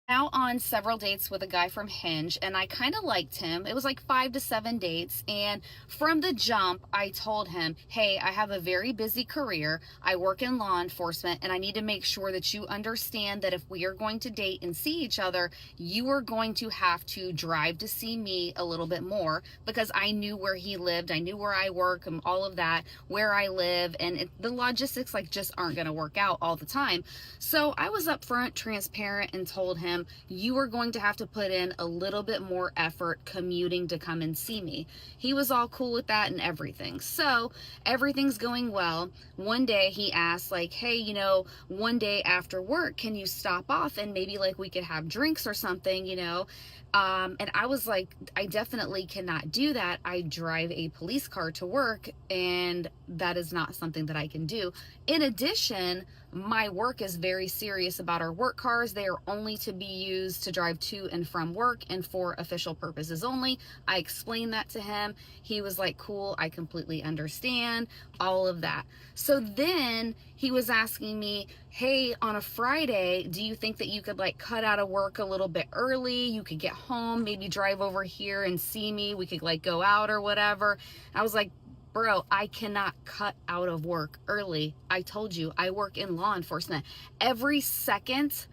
out on several dates with a guy from Hinge, and I kind of liked him. It was like 5 to 7 dates, and from the jump I told him, hey, I have a very busy career, I work in law enforcement, and I need to make sure that you understand that if we are going to date and see each other, you are going to have to drive to see me a little bit more, because I knew where he lived, I knew where I work, and all of that, where I live, and the logistics like just aren't going to work out all the time. So I was upfront, transparent, and told him, you are going to have to put in a little bit more effort commuting to come and see me. He was all cool with that and everything. So everything's going well. One day he asked like, hey, you know, one day after work, can you stop off and maybe like we could have drinks or something, you know? And I was like, I definitely cannot do that. I drive a police car to work, and that is not something that I can do. In addition, my work is very serious about our work cars. They are only to be used to drive to and from work and for official purposes only. I explained that to him. He was like, cool, I completely understand, all of that. So then he was asking me, hey, on a Friday, do you think that you could like cut out of work a little bit early? You could get home, maybe drive over here and see me. We could like go out or whatever. I was like, bro, I cannot cut out of work early. I told you, I work in law enforcement. Every second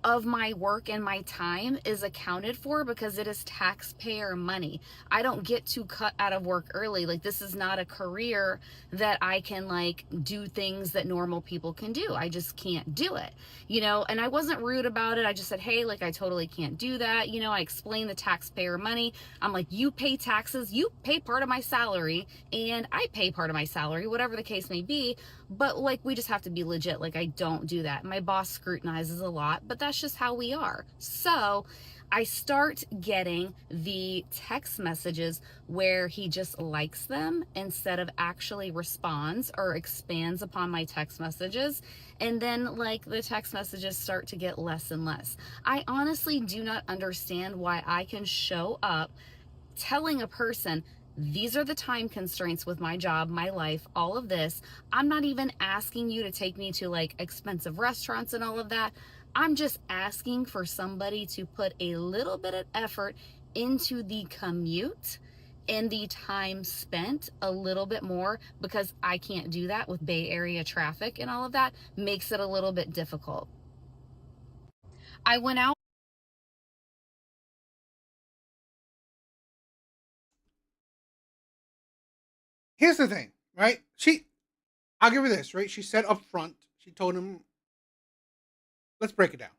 of my work and my time is accounted for because it is taxpayer money. I don't get to cut out of work early. Like, this is not a career that I can like do things that normal people can do. I just can't do it, you know? And I wasn't rude about it. I just said, hey, like, I totally can't do that. You know, I explained the taxpayer money. I'm like, you pay taxes, you pay part of my salary, and I pay part of my salary, whatever the case may be. But like, we just have to be legit. Like, I don't do that. My boss scrutinizes a lot, but that's just how we are. So I start getting the text messages where he just likes them instead of actually responds or expands upon my text messages. And then like the text messages start to get less and less. I honestly do not understand why I can show up telling a person, these are the time constraints with my job, my life, all of this. I'm not even asking you to take me to like expensive restaurants and all of that. I'm just asking for somebody to put a little bit of effort into the commute and the time spent a little bit more, because I can't do that with Bay Area traffic and all of that makes it a little bit difficult. I went out. Here's the thing, right? I'll give her this, right? She said up front, she told him, let's break it down.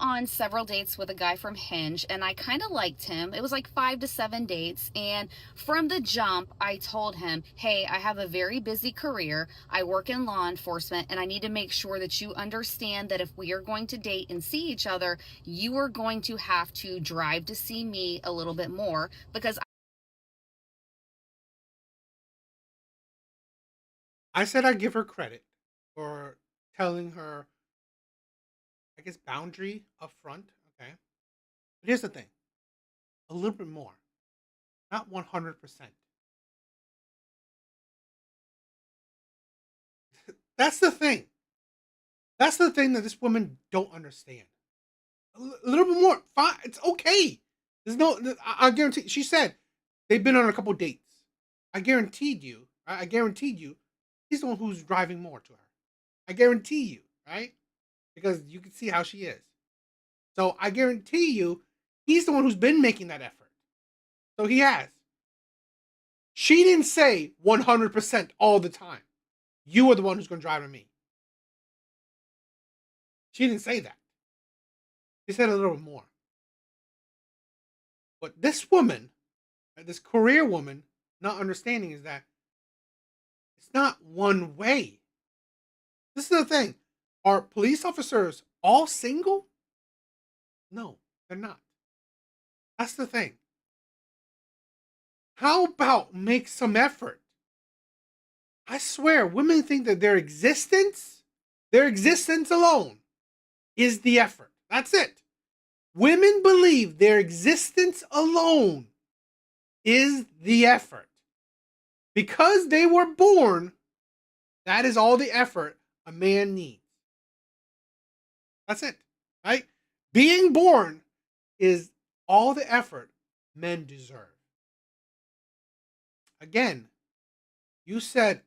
On several dates with a guy from Hinge, and I kind of liked him. It was like 5 to 7 dates, and from the jump I told him, hey, I have a very busy career, I work in law enforcement, and I need to make sure that you understand that if we are going to date and see each other, you are going to have to drive to see me a little bit more, because I said I'd give her credit for telling her, I guess, boundary up front, okay? But here's the thing. A little bit more. Not 100%. That's the thing. That's the thing that this woman don't understand. A little bit more. Fine. It's okay. There's no, I guarantee, she said they've been on a couple dates. I guaranteed you, he's the one who's driving more to her. I guarantee you, right? Because you can see how she is. So I guarantee you, he's the one who's been making that effort. So he has. She didn't say 100% all the time. You are the one who's going to drive to me. She didn't say that. She said a little bit more. But this woman, this career woman, not understanding is that it's not one way. This is the thing. Are police officers all single? No, they're not. That's the thing. How about make some effort? I swear, women think that their existence alone is the effort. That's it. Women believe their existence alone is the effort. Because they were born, that is all the effort a man needs. That's it, right? Being born is all the effort men deserve. Again, you said,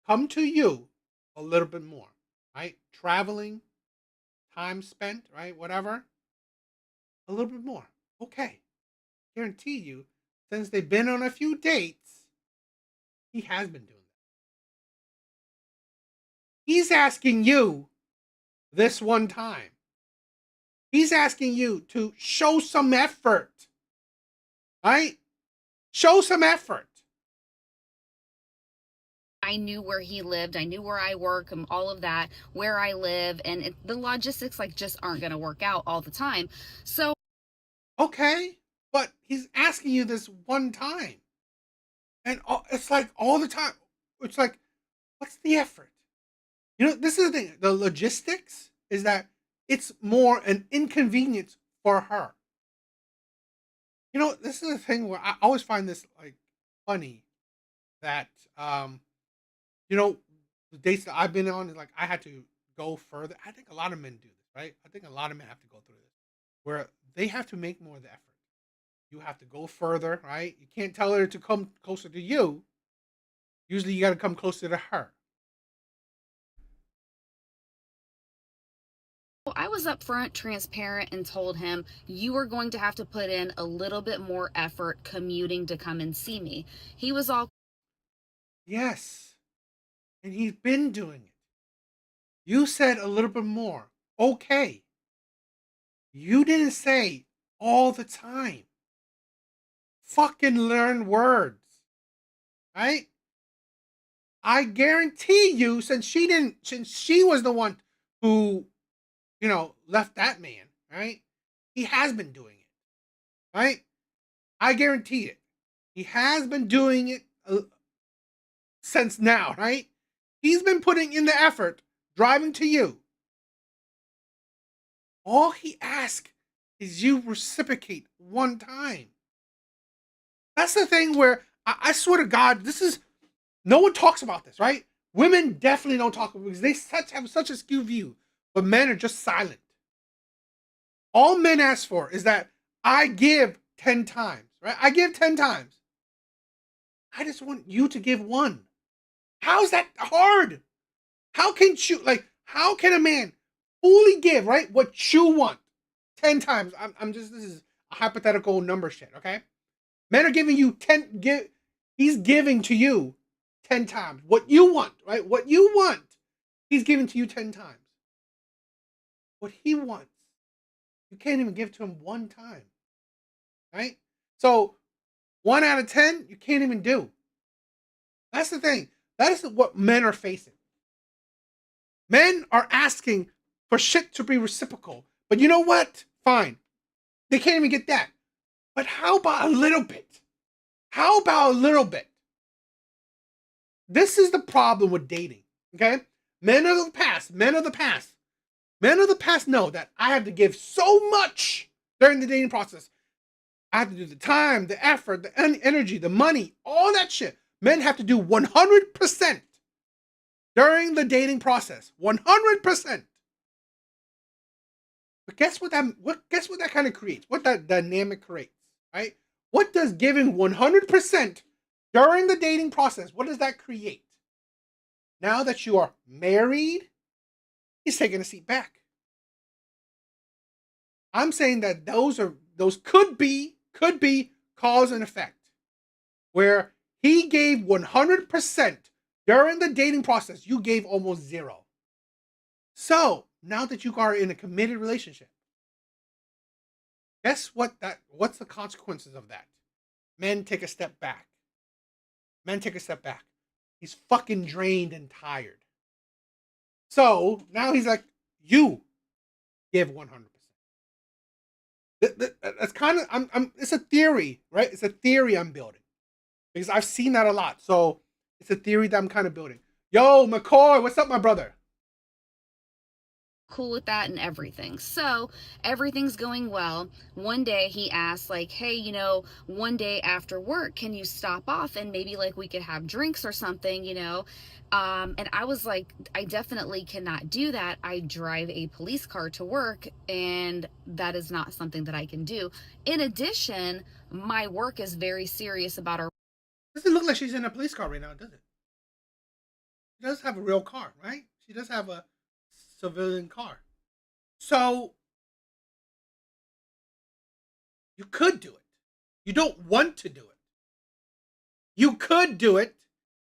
come to you a little bit more, right? Traveling, time spent, right? Whatever. A little bit more. Okay. Guarantee you, since they've been on a few dates, he has been doing that. He's asking you this one time. He's asking you to show some effort. Right? Show some effort. I knew where he lived, I knew where I work, and all of that, where I live, and the logistics just aren't going to work out all the time. So, okay, but he's asking you this one time, and it's like all the time. It's like, what's the effort? This is the thing. The logistics is that it's more an inconvenience for her. This is the thing where I always find this funny that the dates that I've been on is I had to go further. I think a lot of men do this, right? I think a lot of men have to go through this, where they have to make more of the effort. You have to go further, right? You can't tell her to come closer to you. Usually you got to come closer to her. I was upfront, transparent, and told him, you are going to have to put in a little bit more effort commuting to come and see me. He was all, yes. And he's been doing it. You said a little bit more. Okay. You didn't say all the time. Fucking learn words. Right? I guarantee you, since she was the one who, left that man, right? He has been doing it. Right? I guarantee it. He has been doing it since now, right? He's been putting in the effort, driving to you. All he asks is you reciprocate one time. That's the thing where I swear to God, no one talks about this, right? Women definitely don't talk about it because they have such a skewed view, but men are just silent. All men ask for is that I give 10 times, right? I give 10 times. I just want you to give one. How's that hard? How can a man fully give, right, what you want 10 times. This is a hypothetical number shit, okay? Men are giving you 10, he's giving to you 10 times what you want, right? What you want, he's giving to you 10 times. What he wants, you can't even give to him one time, right? So 1 out of 10, you can't even do. That's the thing. That is what men are facing. Men are asking for shit to be reciprocal. But you know what? Fine. They can't even get that. But how about a little bit? How about a little bit? This is the problem with dating, okay? Men of the past know that I have to give so much during the dating process. I have to do the time, the effort, the energy, the money, all that shit. Men have to do 100% during the dating process. 100%. But guess what that kind of creates? What that dynamic creates, right? What does giving 100% during the dating process, what does that create? Now that you are married, he's taking a seat back. I'm saying that those could be cause and effect, where he gave 100% during the dating process. You gave almost 0. So now that you are in a committed relationship, guess what's the consequences of that? Men take a step back. He's fucking drained and tired. So now he's like, you give 100%. That's kind of, it's a theory, right? It's a theory I'm building because I've seen that a lot. So it's a theory that I'm kind of building. Yo, McCoy, what's up, my brother? Cool with that and everything. So everything's going well. One day he asked, like, hey, you know, one day after work, can you stop off and maybe like we could have drinks or something, you know? And I was like, I definitely cannot do that. I drive a police car to work, and that is not something that I can do. In addition, my work is very serious about our. Doesn't look like she's in a police car right now, does it? She does have a real car, right? She does have a civilian car. So you could do it. You don't want to do it. You could do it.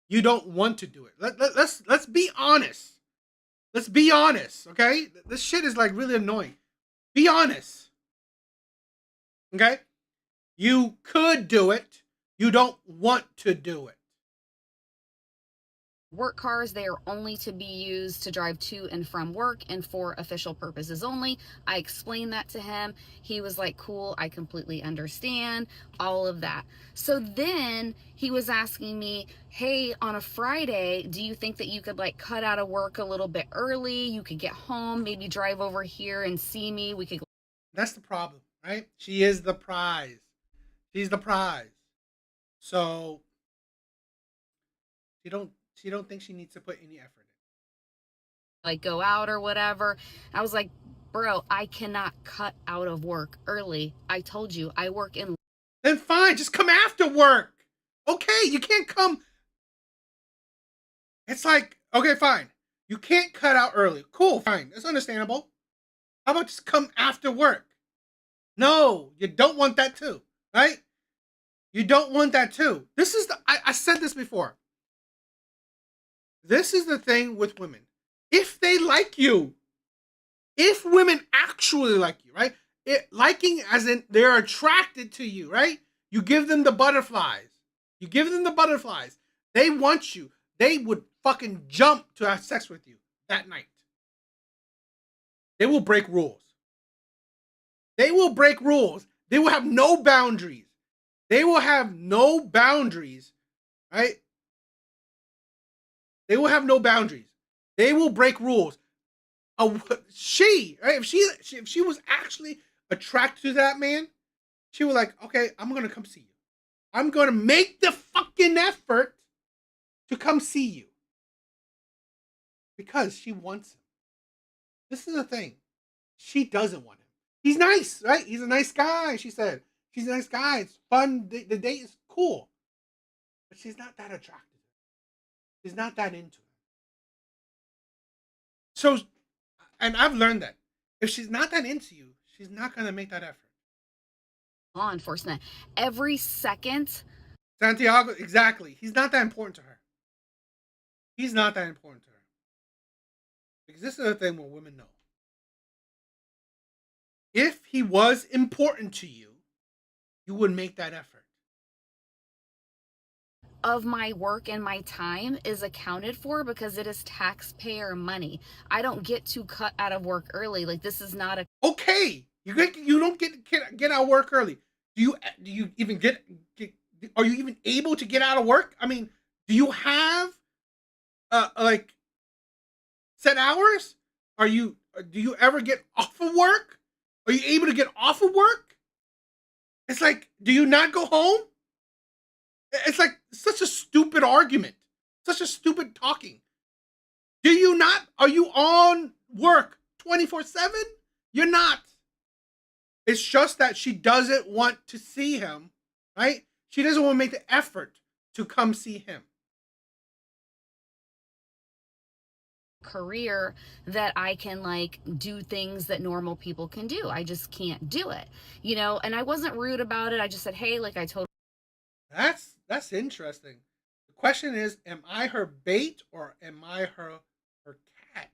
You don't want to do it. Let's be honest. Let's be honest, okay? This shit is like really annoying. Be honest. Okay? You could do it. You don't want to do it. Work cars, they are only to be used to drive to and from work and for official purposes only. I explained that to him. He was like, cool, I completely understand, all of that. So then he was asking me, hey, on a Friday, do you think that you could like cut out of work a little bit early? You could get home, maybe drive over here and see me. We could. That's the problem, right? She is the prize. She's the prize. So she don't think she needs to put any effort in. Like go out or whatever. I was like, bro, I cannot cut out of work early. I told you I work in. Then fine, just come after work. Okay, you can't come. It's like, okay, fine. You can't cut out early. Cool, fine. That's understandable. How about just come after work? No, you don't want that too, right? You don't want that too. This is I said this before. This is the thing with women. If they like you, if women actually like you, right? Liking as in they're attracted to you, right? You give them the butterflies. You give them the butterflies. They want you. They would fucking jump to have sex with you that night. They will break rules. They will break rules. They will have no boundaries. They will have no boundaries, right? They will have no boundaries. They will break rules. She, right? If she was actually attracted to that man, she was like, okay, I'm gonna come see you. I'm gonna make the fucking effort to come see you because she wants him. This is the thing. She doesn't want him. He's nice, right? He's a nice guy. She said she's a nice guy. It's fun. The date is cool, but she's not that attracted. She's not that into him. So and I've learned that if she's not that into you, she's not gonna make that effort. Law enforcement. Every second. Santiago, exactly. He's not that important to her. He's not that important to her. Because this is the thing what women know. If he was important to you, you would make that effort. Of my work and my time is accounted for because it is taxpayer money. I don't get to cut out of work early. Like, this is not a Okay, you don't get out of work early. Do you even get? Are you even able to get out of work? I mean, do you have like set hours? Do you ever get off of work? Are you able to get off of work? It's like, do you not go home? It's like such a stupid argument, such a stupid talking. Do you not? Are you on work 24/7? You're not. It's just that she doesn't want to see him, right? She doesn't want to make the effort to come see him. career that I can like do things that normal people can do. I just can't do it, you know? And I wasn't rude about it. I just said, hey, like I told. That's interesting. The question is, am I her bait or am I her catch?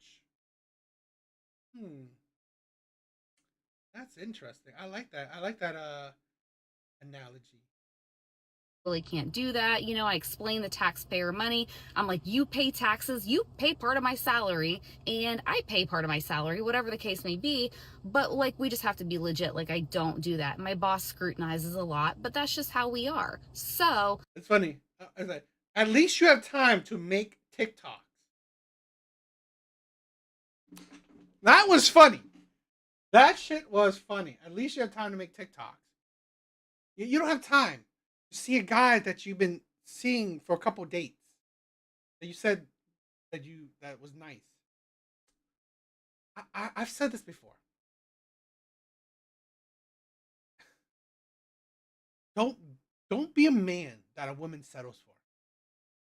That's interesting. I like that. I like that analogy. Really can't do that. You know, I explain the taxpayer money. I'm like, you pay taxes, you pay part of my salary, and I pay part of my salary, whatever the case may be. But like, we just have to be legit. Like, I don't do that. My boss scrutinizes a lot, but that's just how we are. So it's funny. I was like, at least you have time to make TikToks. That was funny. That shit was funny. At least you have time to make TikToks. You don't have time to see a guy that you've been seeing for a couple dates that you said that was nice. I've said this before. Don't be a man that a woman settles for.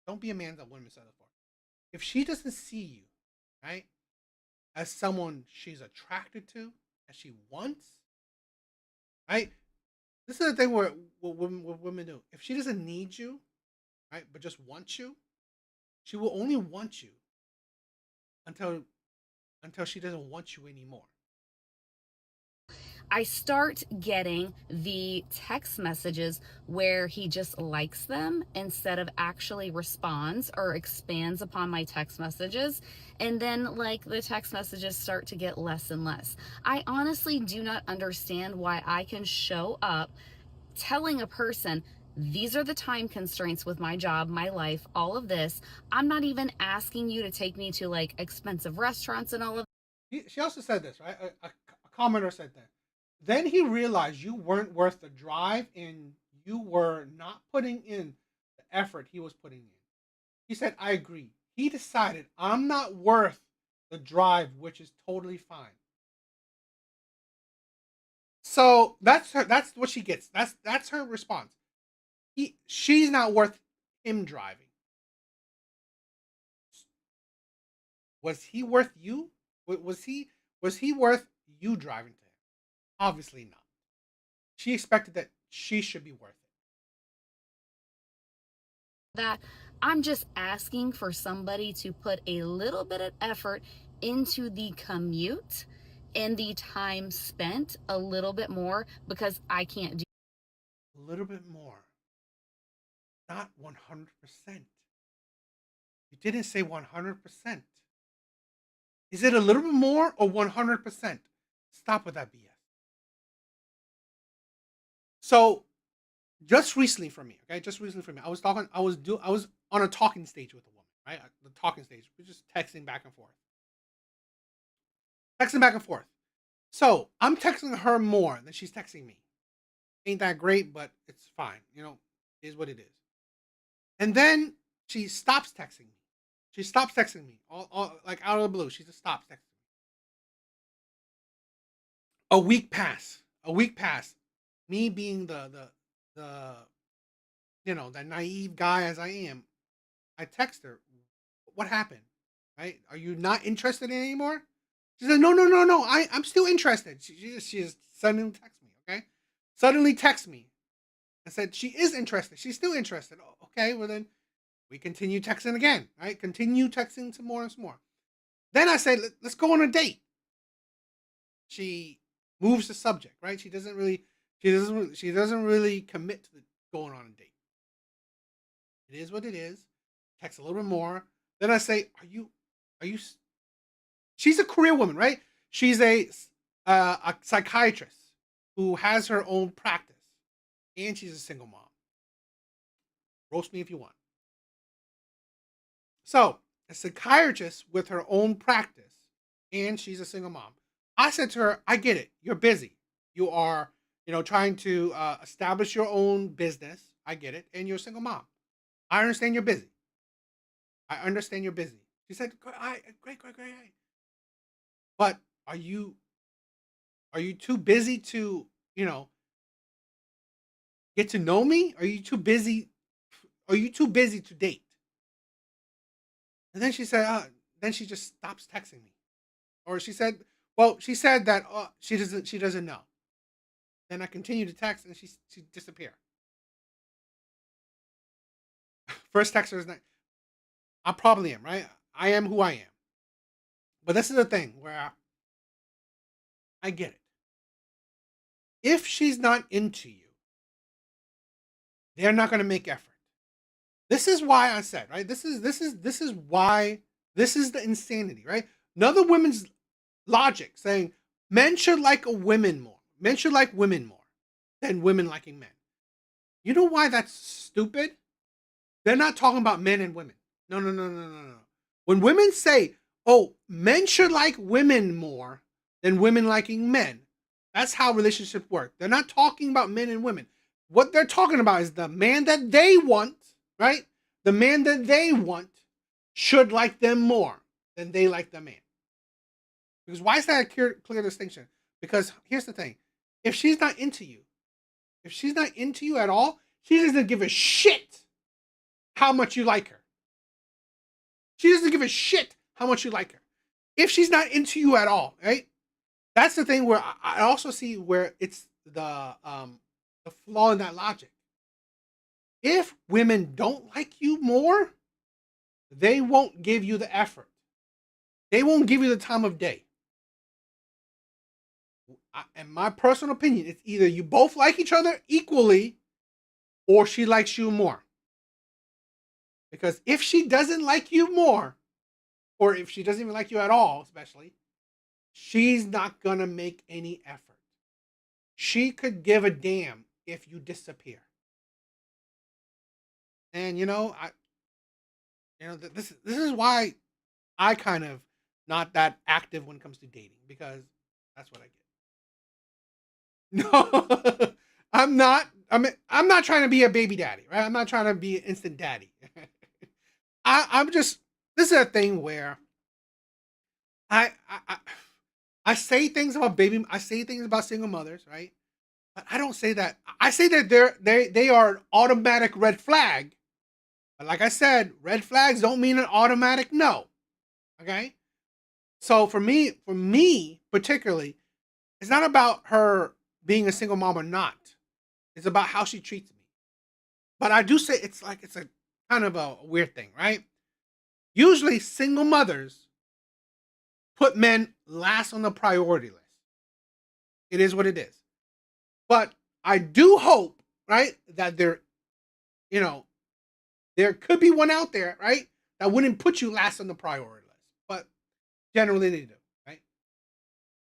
Don't be a man that a woman settles for. If she doesn't see you, right, as someone she's attracted to, as she wants, right? This is the thing what women do. If she doesn't need you, right, but just wants you, she will only want you until she doesn't want you anymore. I start getting the text messages where he just likes them instead of actually responds or expands upon my text messages. And then like the text messages start to get less and less. I honestly do not understand why I can show up telling a person, these are the time constraints with my job, my life, all of this. I'm not even asking you to take me to like expensive restaurants and all of. She also said this, right? A commenter said that. Then he realized you weren't worth the drive and you were not putting in the effort he was putting in. He said, I agree. He decided I'm not worth the drive, which is totally fine. So that's what she gets. That's her response. She's not worth him driving. Was he worth you? Was he worth you driving to him? Obviously not. She expected that she should be worth it. That I'm just asking for somebody to put a little bit of effort into the commute and the time spent a little bit more because I can't do a little bit more. Not 100%. You didn't say 100%. Is it a little bit more or 100%? Stop with that BS. So, just recently for me, okay? Just recently for me, I was on a talking stage with a woman, right? The talking stage. We're just texting back and forth. So, I'm texting her more than she's texting me. Ain't that great, but it's fine. You know, it is what it is. And then she stops texting me. She stops texting me. All like out of the blue. She just stops texting me. A week passed. Me being the you know, the naive guy as I am, I text her, what happened? Right? Are you not interested in it anymore? She said, no. I'm still interested. She just suddenly texts me, okay? Suddenly texts me and said she is interested. She's still interested. Oh, okay, well then we continue texting again, right? Continue texting some more and some more. Then I said, let's go on a date. She moves the subject, right? She doesn't really commit to going on a date. It is what it is. Text a little bit more. Then I say, are you? She's a career woman, right? She's a psychiatrist who has her own practice, and she's a single mom. Roast me if you want. So, a psychiatrist with her own practice, and she's a single mom. I said to her, I get it. You're busy. You are, trying to establish your own business. I get it. And you're a single mom. I understand you're busy. She said, great. But are you too busy to, get to know me? Are you too busy to date? And then she said, then she just stops texting me. Or she said that she doesn't know. Then I continue to text and she disappeared. First texter is not. I probably am, right? I am who I am. But this is the thing where I get it. If she's not into you, they're not going to make effort. This is why I said, right? This is why this is the insanity, right? Another women's logic saying men should like women more. Men should like women more than women liking men. You know why that's stupid? They're not talking about men and women. No. When women say, oh, men should like women more than women liking men, that's how relationships work. They're not talking about men and women. What they're talking about is the man that they want, right? The man that they want should like them more than they like the man. Because why is that a clear distinction? Because here's the thing. If she's not into you at all, she doesn't give a shit how much you like her. She doesn't give a shit how much you like her. If she's not into you at all, right? That's the thing where I also see where it's the flaw in that logic. If women don't like you more, they won't give you the effort. They won't give you the time of day. In my personal opinion, it's either you both like each other equally or she likes you more. Because if she doesn't like you more, or if she doesn't even like you at all, especially, she's not going to make any effort. She could give a damn if you disappear. And this is why I kind of not that active when it comes to dating, because that's what I get. No, I'm not. I'm not trying to be a baby daddy, right? I'm not trying to be an instant daddy. I'm just. This is a thing where I say things about I say things about single mothers, right? But I don't say that. I say that they are an automatic red flag. But like I said, red flags don't mean an automatic no. Okay? So for me particularly, it's not about her being a single mom or not. It's about how she treats me. But I do say it's a kind of a weird thing, right? Usually single mothers put men last on the priority list. It is what it is. But I do hope, right, that there could be one out there, right, that wouldn't put you last on the priority list. But generally they do, right?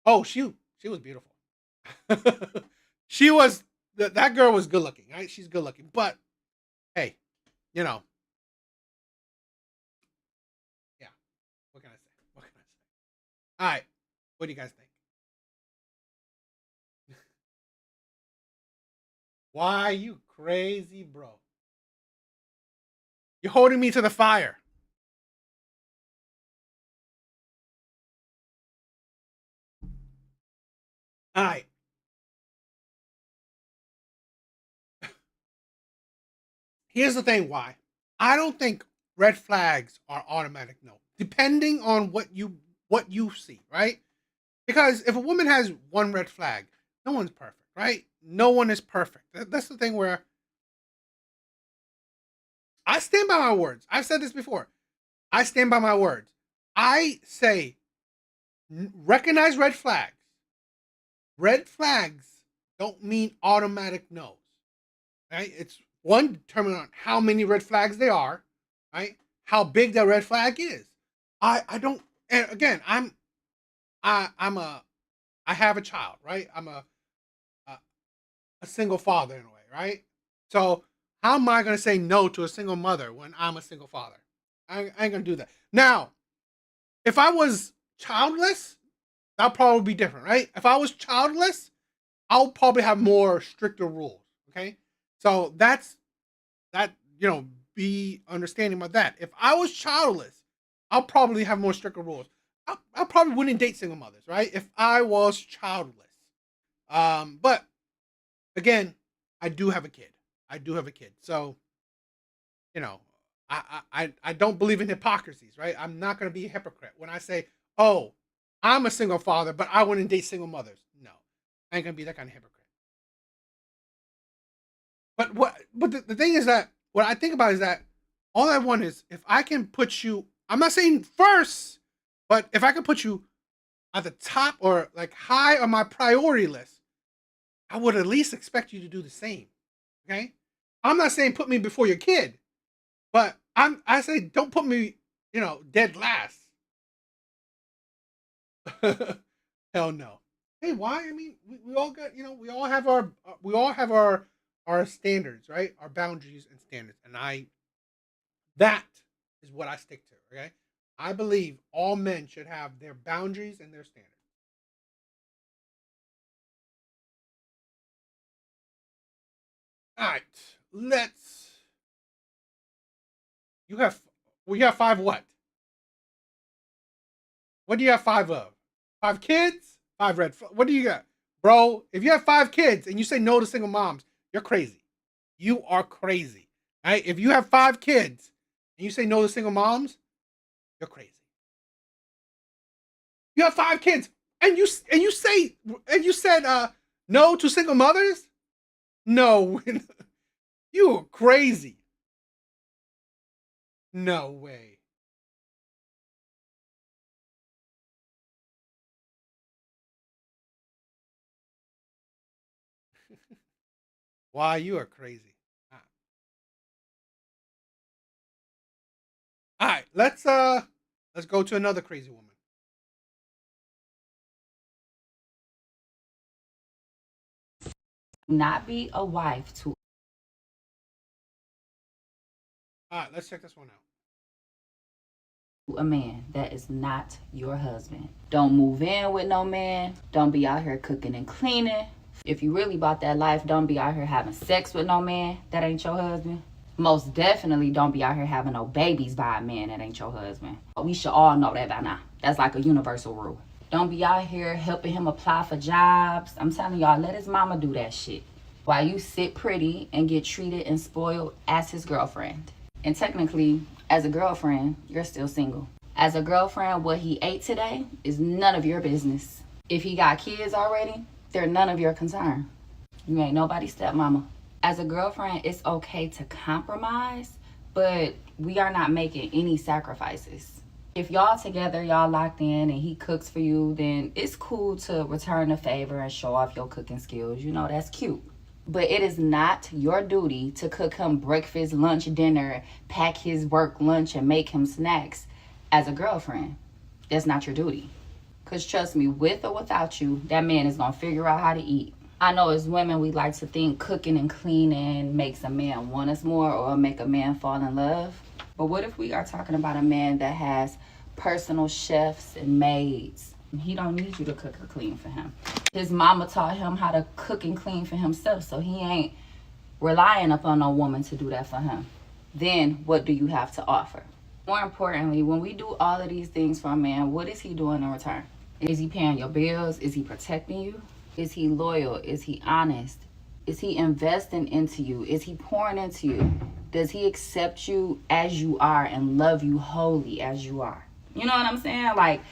Oh, she was beautiful. That girl was good looking, right? She's good looking. But hey, yeah, what can I say? All right, what do you guys think? Why, you crazy, bro? You're holding me to the fire. All right. Here's the thing why. I don't think red flags are automatic no. Depending on what you see, right? Because if a woman has one red flag, no one's perfect, right? No one is perfect. That's the thing where I stand by my words. I've said this before. I stand by my words. I say, recognize red flags. Red flags don't mean automatic no's, right? It's one, determined on how many red flags they are, right? How big that red flag is. I don't, and again, I have a child, right? I'm a single father in a way, right? So how am I going to say no to a single mother when I'm a single father? I ain't going to do that. Now, if I was childless, that'll probably be different, right? If I was childless, I'll probably have more stricter rules, okay? So that's, be understanding about that. If I was childless, I'll probably have more stricter rules. I probably wouldn't date single mothers, right? If I was childless. But again, I do have a kid. So, I don't believe in hypocrisies, right? I'm not going to be a hypocrite when I say, oh, I'm a single father, but I wouldn't date single mothers. No, I ain't going to be that kind of hypocrite. But the thing is that what I think about is that all I want is if I can put you, I'm not saying first, but if I can put you at the top or like high on my priority list, I would at least expect you to do the same. Okay? I'm not saying put me before your kid, but I say don't put me, dead last. Hell no. Hey, why? I mean, we all got, we all have our standards, right? Our boundaries and standards. And that is what I stick to, okay? I believe all men should have their boundaries and their standards. All right, we have 5 what? What do you have 5 of? 5 kids? 5 red flags? What do you got? Bro, if you have 5 kids and you say no to single moms, you're crazy. You are crazy. All right? If you have 5 kids and you say no to single moms, you're crazy. You have 5 kids and you said no to single mothers? No. You are crazy. No way. Why, you are crazy. All right, let's go to another crazy woman. Not be a wife to. All right, let's check this one out. A man that is not your husband. Don't move in with no man. Don't be out here cooking and cleaning. If you really about that life, don't be out here having sex with no man that ain't your husband. Most definitely don't be out here having no babies by a man that ain't your husband. We should all know that by now. That's like a universal rule. Don't be out here helping him apply for jobs. I'm telling y'all, let his mama do that shit. While you sit pretty and get treated and spoiled as his girlfriend. And technically, as a girlfriend, you're still single. As a girlfriend, what he ate today is none of your business. If he got kids already, they're none of your concern. You ain't nobody's stepmama. As a girlfriend, it's okay to compromise, but we are not making any sacrifices. If y'all together, y'all locked in and he cooks for you, then it's cool to return the favor and show off your cooking skills. That's cute. But it is not your duty to cook him breakfast, lunch, dinner, pack his work lunch, and make him snacks as a girlfriend. That's not your duty. Because trust me, with or without you, that man is going to figure out how to eat. I know as women, we like to think cooking and cleaning makes a man want us more or make a man fall in love. But what if we are talking about a man that has personal chefs and maids? He don't need you to cook or clean for him. His mama taught him how to cook and clean for himself, so he ain't relying upon no woman to do that for him. Then what do you have to offer? More importantly, when we do all of these things for a man, what is he doing in return? Is he paying your bills? Is he protecting you? Is he loyal? Is he honest? Is he investing into you? Is he pouring into you? Does he accept you as you are and love you wholly as you are? You know what I'm saying? Like,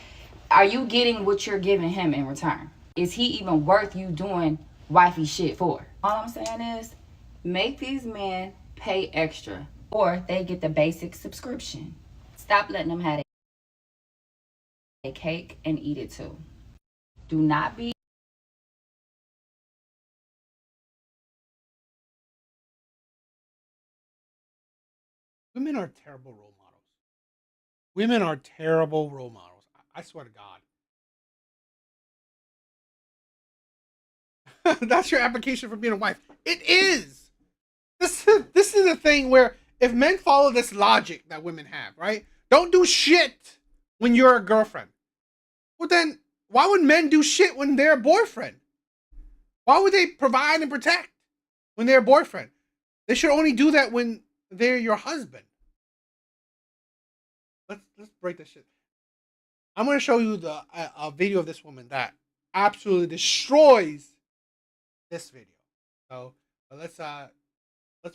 Are you getting what you're giving him in return? Is he even worth you doing wifey shit for? All I'm saying is, make these men pay extra, or they get the basic subscription. Stop letting them have a cake and eat it too. Do not be Women are terrible role models. Women are terrible role models. I swear to God. That's your application for being a wife. It is. This is a thing where if men follow this logic that women have, right? Don't do shit when you're a girlfriend. Well, then why would men do shit when they're a boyfriend? Why would they provide and protect when they're a boyfriend? They should only do that when they're your husband. Let's break this shit. I'm gonna show you a video of this woman that absolutely destroys this video. So let's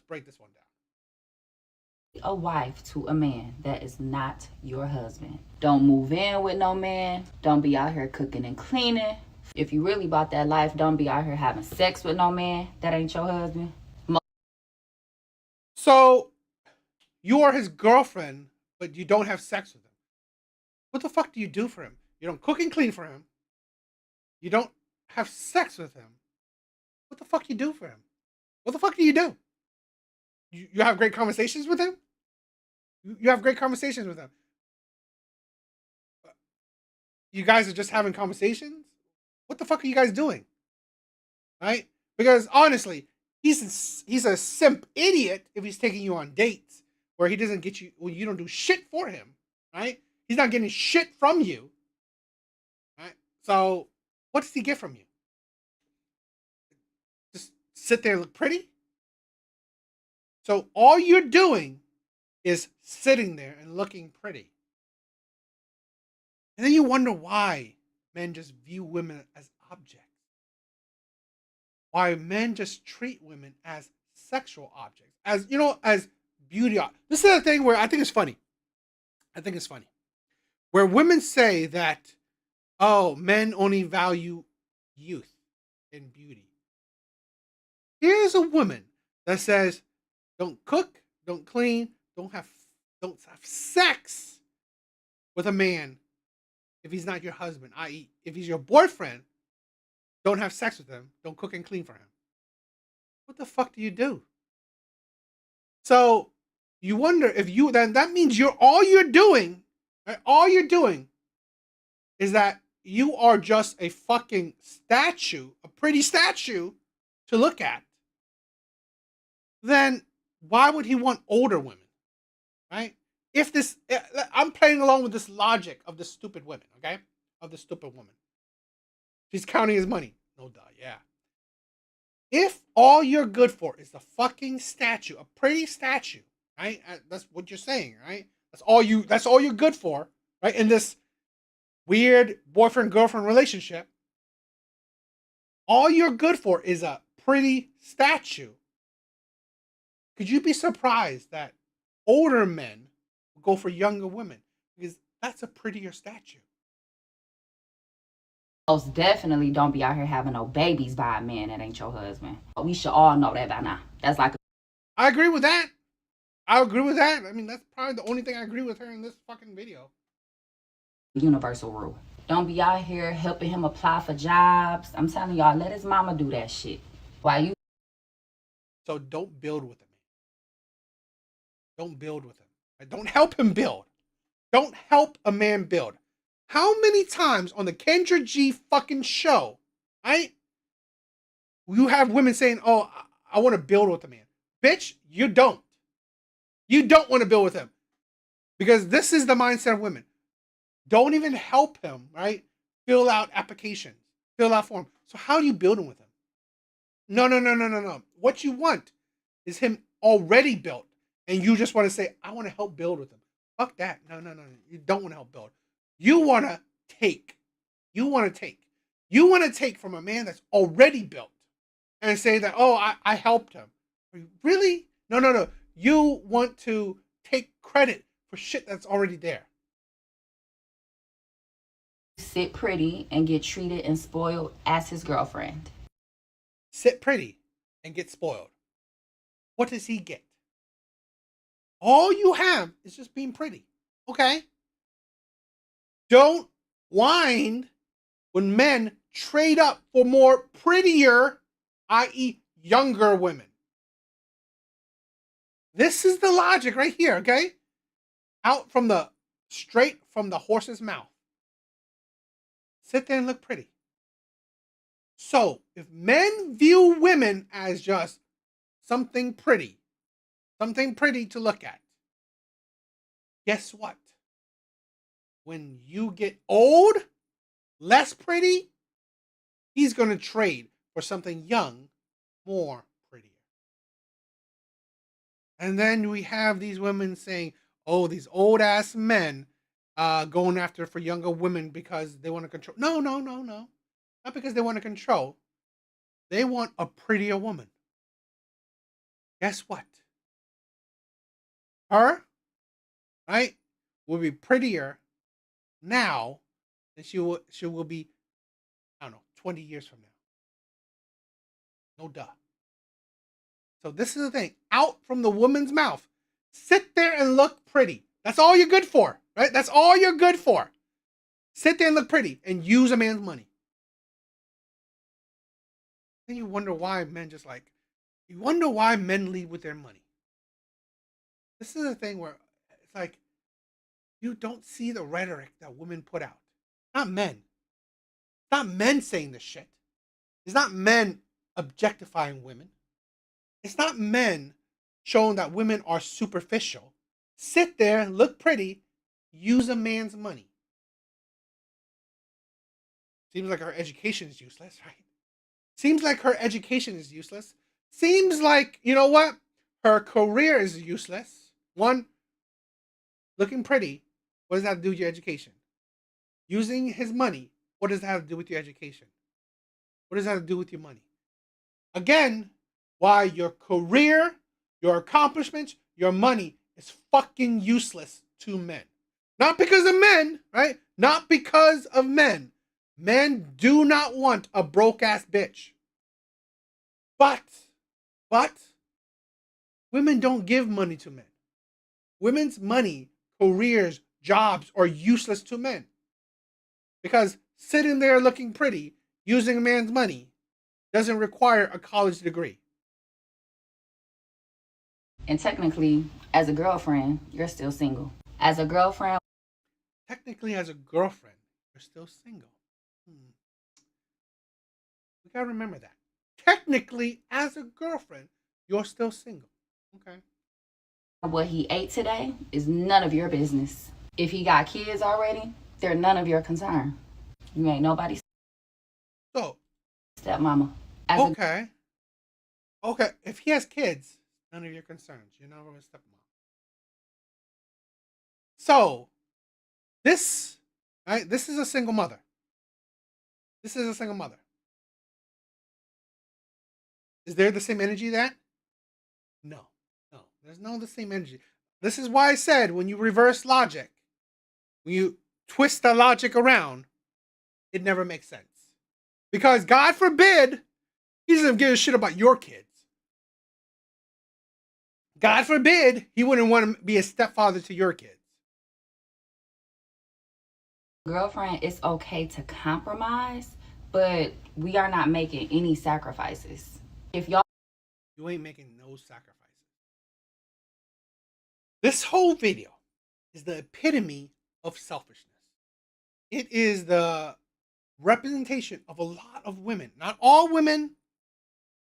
break this one down. a wife to a man that is not your husband. Don't move in with no man. Don't be out here cooking and cleaning. If you really about that life, don't be out here having sex with no man that ain't your husband. So you are his girlfriend, but you don't have sex with him. What the fuck do you do for him? You don't cook and clean for him. You don't have sex with him. What the fuck you do for him? What the fuck do you do? You have great conversations with him? You have great conversations with him. You guys are just having conversations? What the fuck are you guys doing? Right? Because honestly, he's a simp idiot if he's taking you on dates where he doesn't get you, well, you don't do shit for him, right? He's not getting shit from you, right? So what does he get from you? Just sit there and look pretty? So all you're doing is sitting there and looking pretty. And then you wonder why men just view women as objects. Why men just treat women as sexual objects. As, you know, as beauty. This is the thing where I think it's funny. Where women say that, oh, men only value youth and beauty. Here's a woman that says, don't cook, don't clean, don't have sex with a man if he's not your husband. I.e., if he's your boyfriend, don't have sex with him, don't cook and clean for him. What the fuck do you do? So you wonder if you, then that means all you're doing is that you are just a fucking statue, a pretty statue to look at. Then why would he want older women, right? If this, I'm playing along with this logic of the stupid women, okay? Of the stupid woman. She's counting his money. No duh, yeah. If all you're good for is the fucking statue, a pretty statue, right? That's what you're saying, right? That's all you're good for, right? In this weird boyfriend-girlfriend relationship, all you're good for is a pretty statue. Could you be surprised that older men will go for younger women? Because that's a prettier statue. Most definitely don't be out here having no babies by a man that ain't your husband. We should all know that by now. That's like I agree with that. I agree with that. I mean, that's probably the only thing I agree with her in this fucking video. Universal rule. Don't be out here helping him apply for jobs. I'm telling y'all, let his mama do that shit. So don't build with him. Don't build with him. Right? Don't help him build. Don't help a man build. How many times on the Kendra G fucking show, right? You have women saying, oh, I want to build with a man. Bitch, you don't. You don't want to build with him. Because this is the mindset of women. Don't even help him, right? Fill out applications. Fill out form. So how are you building with him? No. What you want is him already built. And you just want to say, I want to help build with him. Fuck that. No. You don't want to help build. You want to take. You want to take from a man that's already built and say that, oh, I helped him. Really? No. You want to take credit for shit that's already there. sit pretty and get treated and spoiled as his girlfriend. Sit pretty and get spoiled. What does he get? All you have is just being pretty. Okay? Don't whine when men trade up for more prettier, i.e., younger women. This is the logic right here, okay? Straight from the horse's mouth. Sit there and look pretty. So, if men view women as just something pretty to look at, guess what? When you get old, less pretty, he's going to trade for something young, more prettier. And then we have these women saying, oh, these old ass men going after for younger women because they want to control. No. Not because they want to control. They want a prettier woman. Guess what? Her, right, will be prettier now than she will be, I don't know, 20 years from now. No duh. So this is the thing. Out from the woman's mouth. Sit there and look pretty. That's all you're good for, right? That's all you're good for. Sit there and look pretty and use a man's money. Then you wonder why men lead with their money. This is the thing where it's like, you don't see the rhetoric that women put out. Not men. It's not men saying this shit. It's not men objectifying women. It's not men showing that women are superficial. Sit there, look pretty, use a man's money. Seems like her education is useless, right? Seems like her education is useless. Seems like, you know what? Her career is useless. One, looking pretty, what does that have to do with your education? Using his money, what does that have to do with your education? What does that have to do with your money? Again, why your career, your accomplishments, your money is fucking useless to men. Not because of men, right? Not because of men. Men do not want a broke ass bitch. But women don't give money to men. Women's money, careers, jobs are useless to men. Because sitting there looking pretty, using a man's money, doesn't require a college degree. And technically, as a girlfriend, you're still single. As a girlfriend, technically as a girlfriend, you're still single. We gotta remember that. Technically, as a girlfriend, you're still single. Okay. what he ate today is none of your business. If he got kids already, they're none of your concern. You ain't nobody's stepmama. Okay. If he has kids, none of your concerns. You're not a stepmom. So, this is a single mother. This is a single mother. Is there the same energy that? No. There's no the same energy. This is why I said when you reverse logic, when you twist the logic around, it never makes sense. Because God forbid, he doesn't give a shit about your kids. God forbid, he wouldn't want to be a stepfather to your kids. Girlfriend, it's okay to compromise, but we are not making any sacrifices. If y'all... You ain't making no sacrifices. This whole video is the epitome of selfishness. It is the representation of a lot of women. Not all women,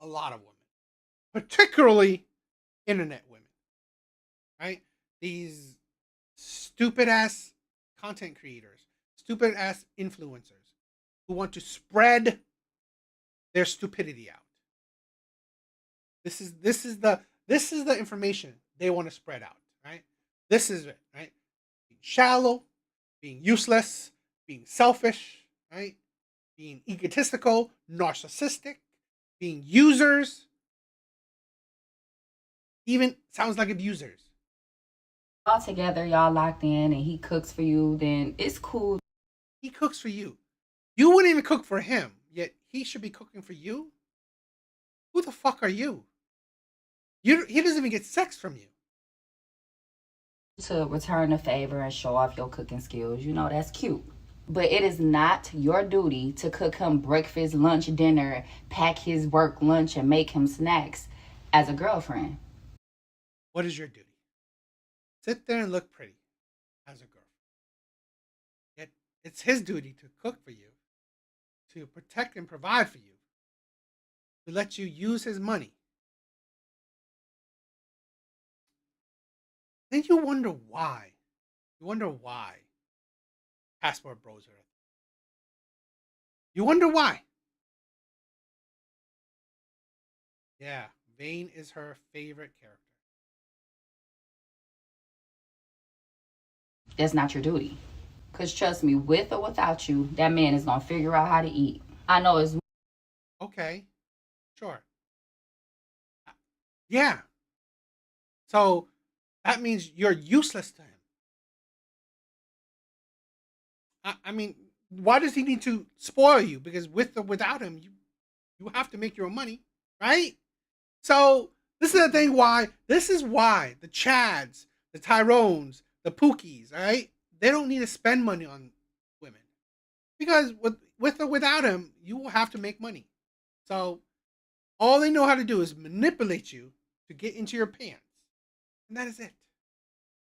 a lot of women. Particularly internet women. Right? These stupid ass content creators, stupid ass influencers who want to spread their stupidity out. This is the information they want to spread out, right? This is it, right? Being shallow, being useless, being selfish, right? Being egotistical, narcissistic, being users, even sounds like abusers. All together, y'all locked in, and he cooks for you, then it's cool. He cooks for you. You wouldn't even cook for him, yet he should be cooking for you? Who the fuck are you? He doesn't even get sex from you. To return a favor and show off your cooking skills, you know, that's cute. But it is not your duty to cook him breakfast, lunch, dinner, pack his work lunch, and make him snacks as a girlfriend. What is your duty? Sit there and look pretty as a girlfriend. Yet it's his duty to cook for you, to protect and provide for you, to let you use his money. Then you wonder why. You wonder why Passport Bros are. You wonder why. Yeah, Vane is her favorite character. That's not your duty. Because trust me, with or without you, that man is going to figure out how to eat. I know it's... Okay, sure. Yeah. So that means you're useless to him. I mean, why does he need to spoil you? Because with or without him, you have to make your own money, right? So this is the thing why, this is why the Chads, the Tyrones, the Pookies, all right? They don't need to spend money on women. Because with or without him, you will have to make money. So all they know how to do is manipulate you to get into your pants. And that is it.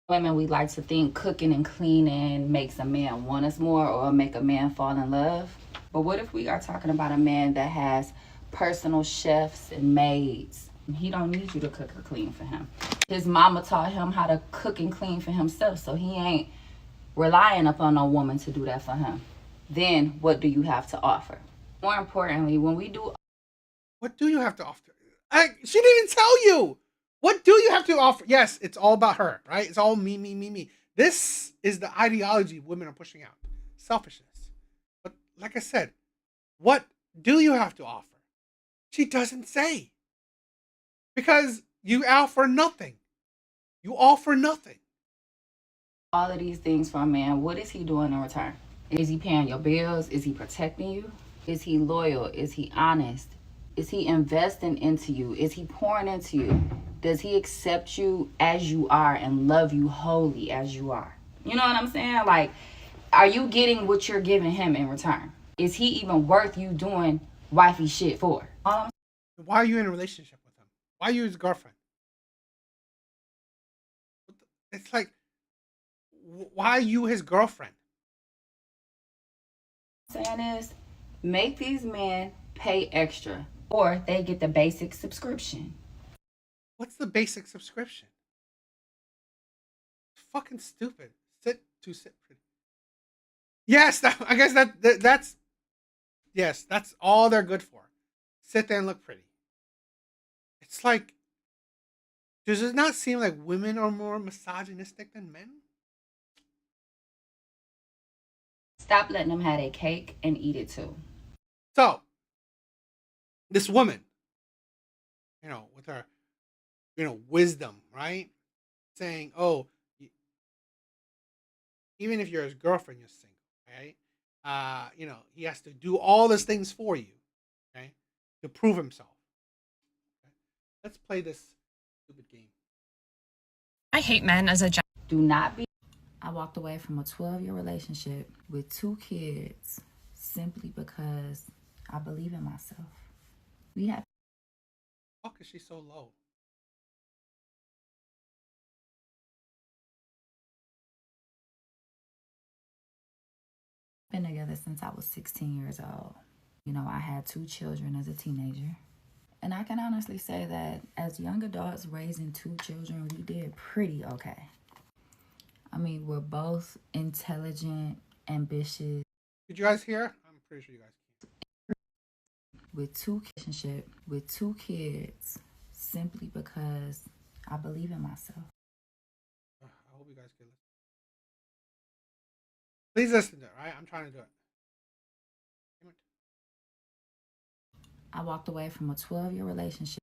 Women, we like to think cooking and cleaning makes a man want us more or make a man fall in love. But what if we are talking about a man that has personal chefs and maids? He don't need you to cook or clean for him. His mama taught him how to cook and clean for himself, so he ain't relying upon a woman to do that for him. Then what do you have to offer? More importantly, when we do... What do you have to offer? She didn't even tell you. What do you have to offer? Yes, it's all about her, right? It's all me, me, me, me. This is the ideology women are pushing out. Selfishness. But like I said, what do you have to offer? She doesn't say. Because you offer nothing. You offer nothing. All of these things for a man, what is he doing in return? Is he paying your bills? Is he protecting you? Is he loyal? Is he honest? Is he investing into you? Is he pouring into you? Does he accept you as you are and love you wholly as you are? You know what I'm saying? Like, are you getting what you're giving him in return? Is he even worth you doing wifey shit for? Why are you in a relationship with him? Why are you his girlfriend? It's like, why are you his girlfriend? What I'm saying is, make these men pay extra or they get the basic subscription. What's the basic subscription? It's fucking stupid. Sit pretty. Yes, I guess that's yes, that's all they're good for. Sit there and look pretty. It's like, does it not seem like women are more misogynistic than men? Stop letting them have their cake and eat it too. So, this woman, with her, wisdom, right? Saying, oh, even if you're his girlfriend, you're single, right? He has to do all these things for you, okay, to prove himself. Okay? Let's play this stupid game. I hate men as a Do not be... I walked away from a 12-year relationship with 2 kids simply because I believe in myself. We have... Fuck, is she so low? Been together since I was 16 years old. I had 2 children as a teenager. And I can honestly say that as young adults raising 2 children, we did pretty okay. I mean, we're both intelligent, ambitious. Did you guys hear? I'm pretty sure you guys can. With 2 kids, simply because I believe in myself. I hope you guys can listen. Please listen to it, right? I'm trying to do it. I walked away from a 12-year relationship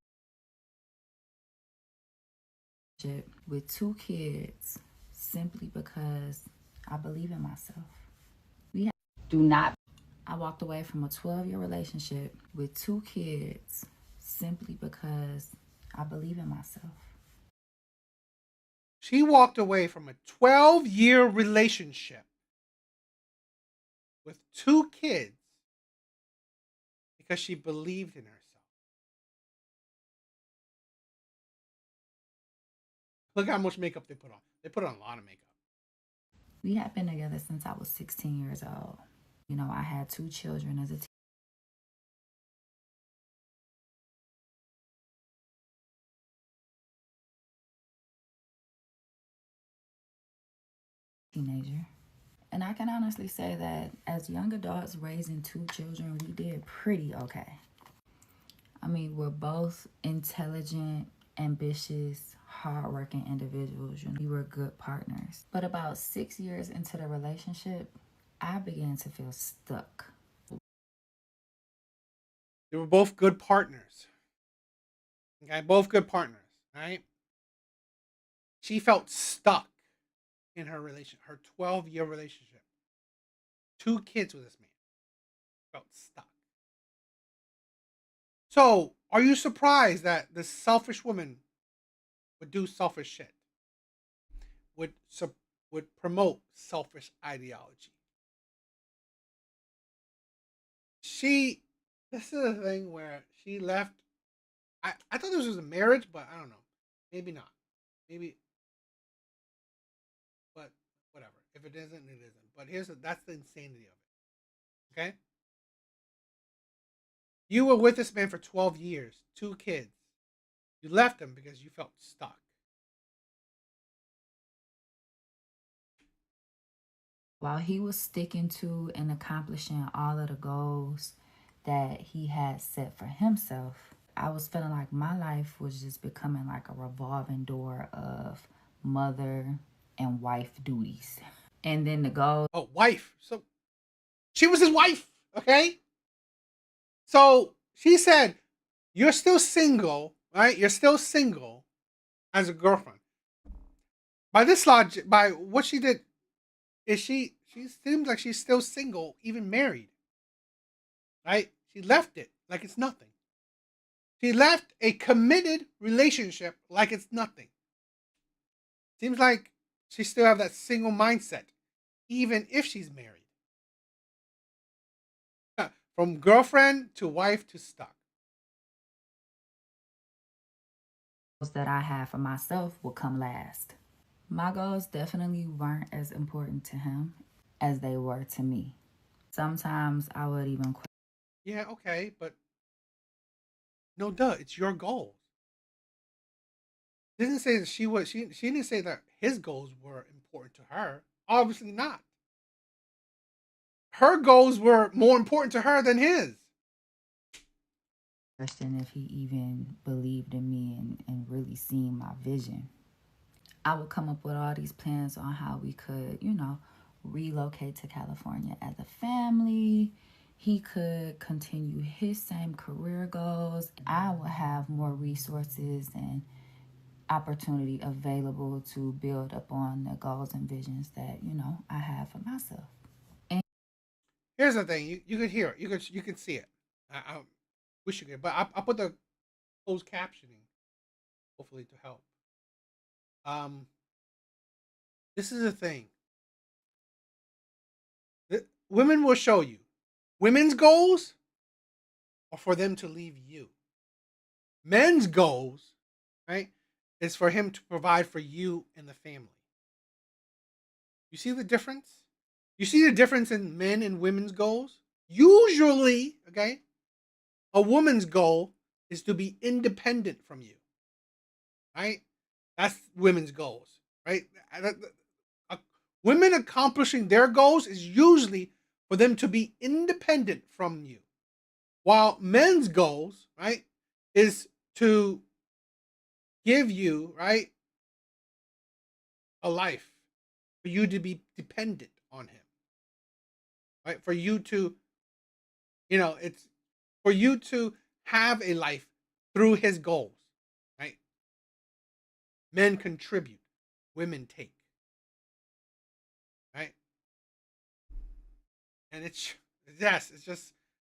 with 2 kids simply because I believe in myself. Do not. I walked away from a 12-year relationship with 2 kids simply because I believe in myself. She walked away from a 12-year relationship with 2 kids because she believed in herself. Look how much makeup they put on. They put on a lot of makeup. We had been together since I was 16 years old. You know, I had 2 children as a teenager. And I can honestly say that as young adults raising 2 children, we did pretty okay. I mean, we're both intelligent, ambitious, hardworking individuals. You know, we were good partners. But about 6 years into the relationship, I began to feel stuck. They were both good partners. Okay, both good partners, right? She felt stuck in her relationship, her 12-year relationship. 2 kids with this man. Felt stuck. So, are you surprised that this selfish woman would do selfish shit? Would promote selfish ideology? This is a thing where she left. I thought this was a marriage, but I don't know. Maybe not. Maybe. But whatever. If it isn't, it isn't. But that's the insanity of it. Okay? You were with this man for 12 years, 2 kids. You left him because you felt stuck. While he was sticking to and accomplishing all of the goals that he had set for himself, I was feeling like my life was just becoming like a revolving door of mother and wife duties. And then the goal. Oh, wife. So she was his wife, okay? So she said, you're still single, right? You're still single as a girlfriend. By this logic, by what she did, she seems like she's still single, even married. Right? She left it like it's nothing. She left a committed relationship like it's nothing. Seems like she still have that single mindset, even if she's married. From girlfriend to wife to stuck. That I had for myself will come last. My goals definitely weren't as important to him as they were to me. Sometimes I would even question. Yeah, okay, but no, duh, it's your goals. She didn't say that she didn't say that his goals were important to her. Obviously not. Her goals were more important to her than his. Question if he even believed in me and really seen my vision. I would come up with all these plans on how we could, you know, relocate to California as a family. He could continue his same career goals. I would have more resources and opportunity available to build upon the goals and visions that, you know, I have for myself. And here's the thing, you could hear it, you can see it. I wish you could, but I'll put the closed captioning, hopefully to help. This is the thing. Women will show you. Women's goals are for them to leave you. Men's goals, right, is for him to provide for you and the family. You see the difference? You see the difference in men and women's goals? Usually, okay, a woman's goal is to be independent from you, right? That's women's goals, right? Women accomplishing their goals is usually for them to be independent from you. While men's goals, right, is to give you, right, a life, for you to be dependent on him, right? For you to, it's for you to have a life through his goals, right? Men contribute, women take, right? And it's just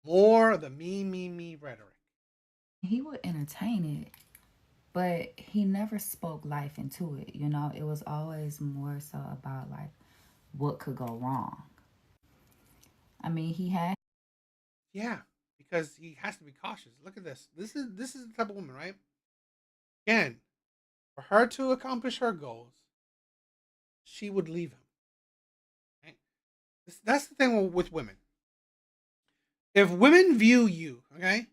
more of the me rhetoric. He would entertain it, but he never spoke life into it. You know, it was always more so about like what could go wrong. I mean, he had. Yeah, because he has to be cautious. Look at this. This is the type of woman, right? Again, for her to accomplish her goals, she would leave him. Right? That's the thing with women. If women view you, okay,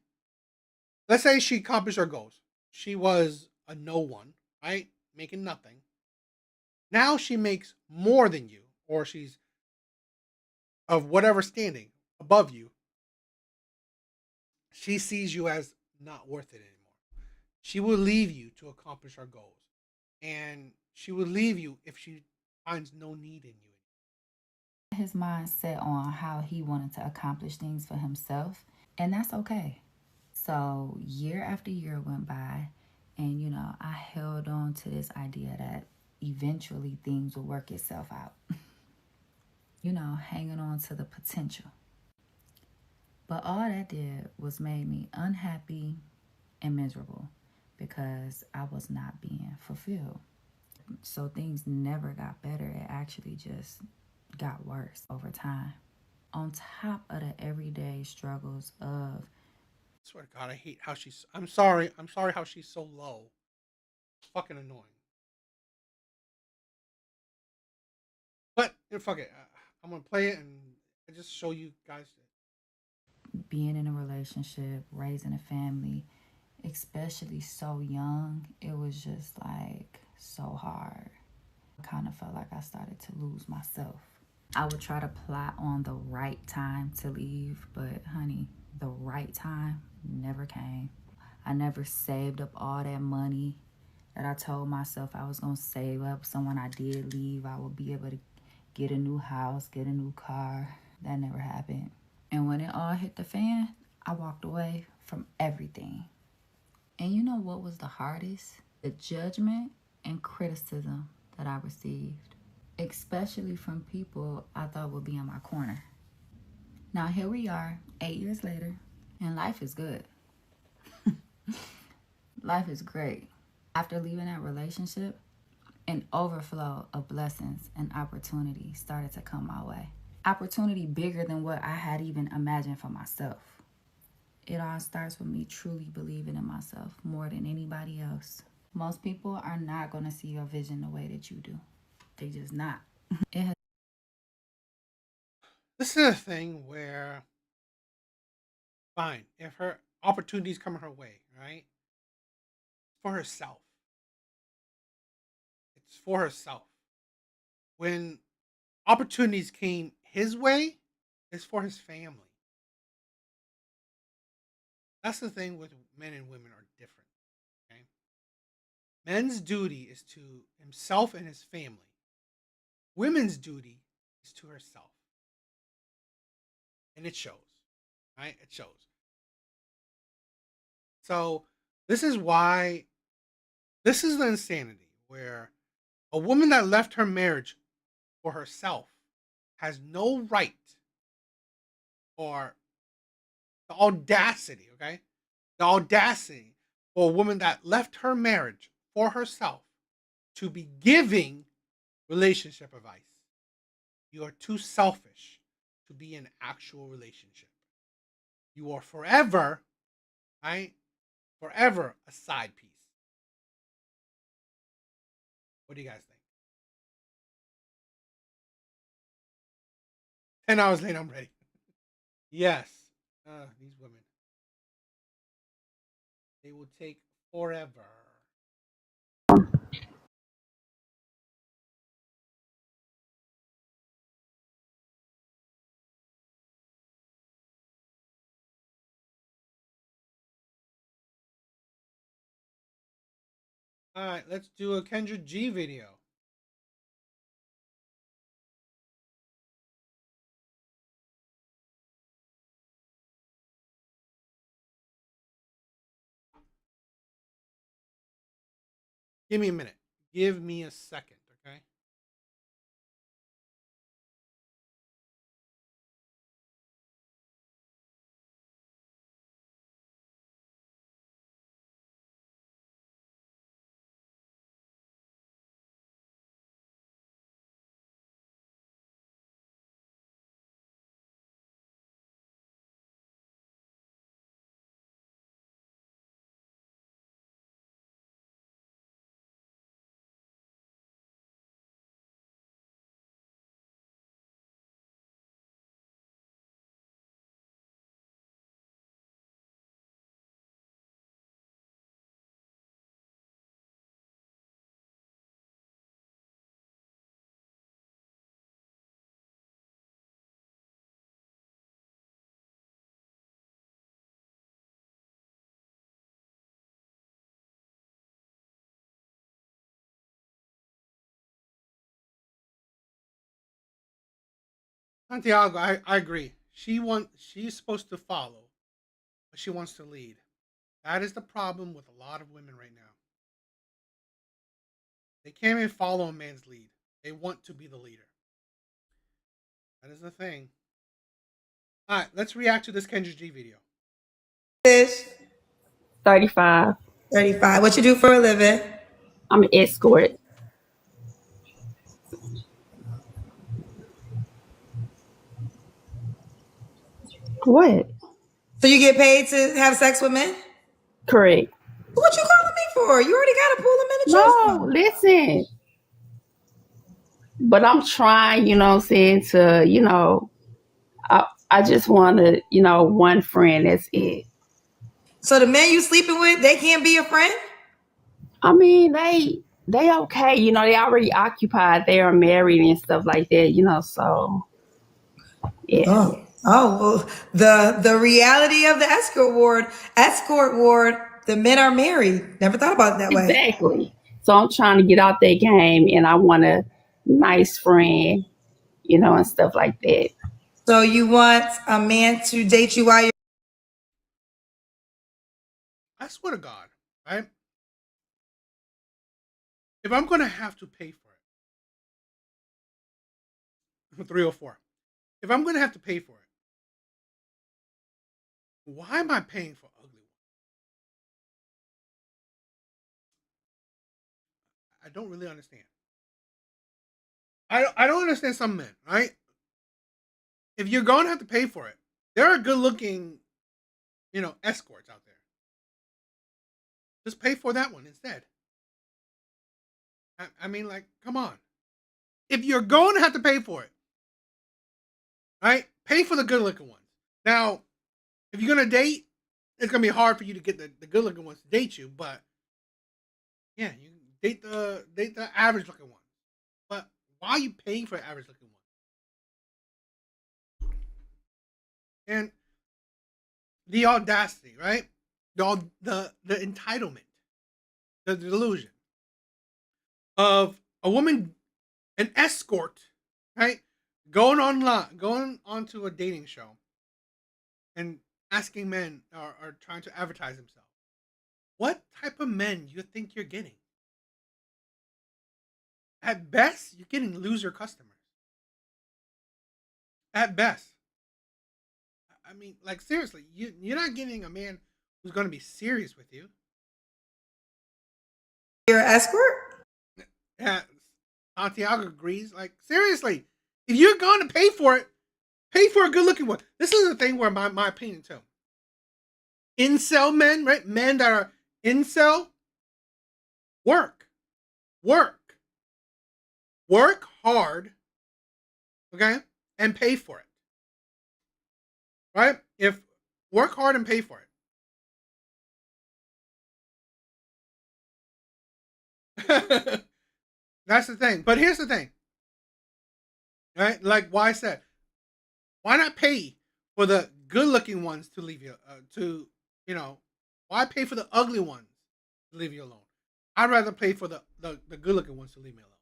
let's say she accomplished her goals. She was a no one, right? Making nothing. Now she makes more than you, or she's of whatever standing above you. She sees you as not worth it anymore. She will leave you to accomplish her goals. And she will leave you if she finds no need in you. His mind set on how he wanted to accomplish things for himself, and that's okay. So year after year went by, and you know, I held on to this idea that eventually things will work itself out. You know, hanging on to the potential. But all that did was made me unhappy and miserable because I was not being fulfilled. So things never got better. It actually just got worse over time. On top of the everyday struggles of, I swear to God, I hate how she's. I'm sorry how she's so low. It's fucking annoying. But fuck it. I'm gonna play it and just show you guys. Being in a relationship, raising a family, especially so young, it was just like so hard. I kind of felt like I started to lose myself. I would try to plot on the right time to leave, but honey, the right time never came. I never saved up all that money that I told myself I was going to save up. So when I did leave, I would be able to get a new house, get a new car. That never happened. And when it all hit the fan, I walked away from everything. And you know what was the hardest? The judgment and criticism that I received, especially from people I thought would be in my corner. Now here we are, 8 years later, and life is good. Life is great. After leaving that relationship, an overflow of blessings and opportunity started to come my way. Opportunity bigger than what I had even imagined for myself. It all starts with me truly believing in myself more than anybody else. Most people are not going to see your vision the way that you do. They just not. This is a thing where, fine, if her opportunities come her way, right? For herself. It's for herself. When opportunities came his way, it's for his family. That's the thing with men and women are different. Okay? Men's duty is to himself and his family. Women's duty is to herself. And it shows. Right? It shows. So this is why this is the insanity where a woman that left her marriage for herself has no right or the audacity, okay? The audacity for a woman that left her marriage for herself to be giving relationship advice. You are too selfish to be in actual relationship. You are forever, right? Forever a side piece. What do you guys think? 10 hours later, I'm ready. Yes. These women. They will take forever. All right, let's do a Kendra G video. Give me a minute. Give me a second, okay? Santiago, I agree. She's supposed to follow, but she wants to lead. That is the problem with a lot of women right now. They can't even follow a man's lead. They want to be the leader. That is the thing. All right, let's react to this Kendra G video. 35. 35. What you do for a living? I'm an escort. What? So you get paid to have sex with men? Correct. What you calling me for? You already got to pull them in the No, listen. But I'm trying, you know what I'm saying, to, you know, I just want to, you know, one friend, that's it. So the men you sleeping with, they can't be a friend? I mean, they okay, you know, they already occupied, they are married and stuff like that, you know, so yeah. Well, the reality of the escort ward, the men are married. Never thought about it that way. Exactly. So I'm trying to get out that game, and I want a nice friend, you know, and stuff like that. So you want a man to date you while you're... I swear to God, right? If I'm going to have to pay for it, 304. If I'm going to have to pay for it, why am I paying for ugly ones? I don't really understand. I don't understand some men, right? If you're going to have to pay for it, there are good looking, you know, escorts out there. Just pay for that one instead. I mean, like, come on. If you're going to have to pay for it, right? Pay for the good looking ones. Now, if you're going to date, it's going to be hard for you to get the good looking ones to date you, but yeah, you date the average looking one. But why are you paying for average looking one? And the audacity, right? The entitlement, the delusion of a woman, an escort, right? Going onto a dating show and asking men or trying to advertise themselves. What type of men you think you're getting? At best, you're getting loser customers. At best. I mean, like, seriously, you're not getting a man who's going to be serious with you. You're an escort? Yeah, Santiago agrees. Like, seriously, if you're going to pay for it, pay for a good-looking one. This is the thing where my opinion, too. Incel men, right? Men that are incel, work hard, okay, and pay for it, right? If work hard and pay for it. That's the thing. But here's the thing, right? Like why I said, why not pay for the good-looking ones to leave you? Why pay for the ugly ones to leave you alone? I'd rather pay for the good-looking ones to leave me alone.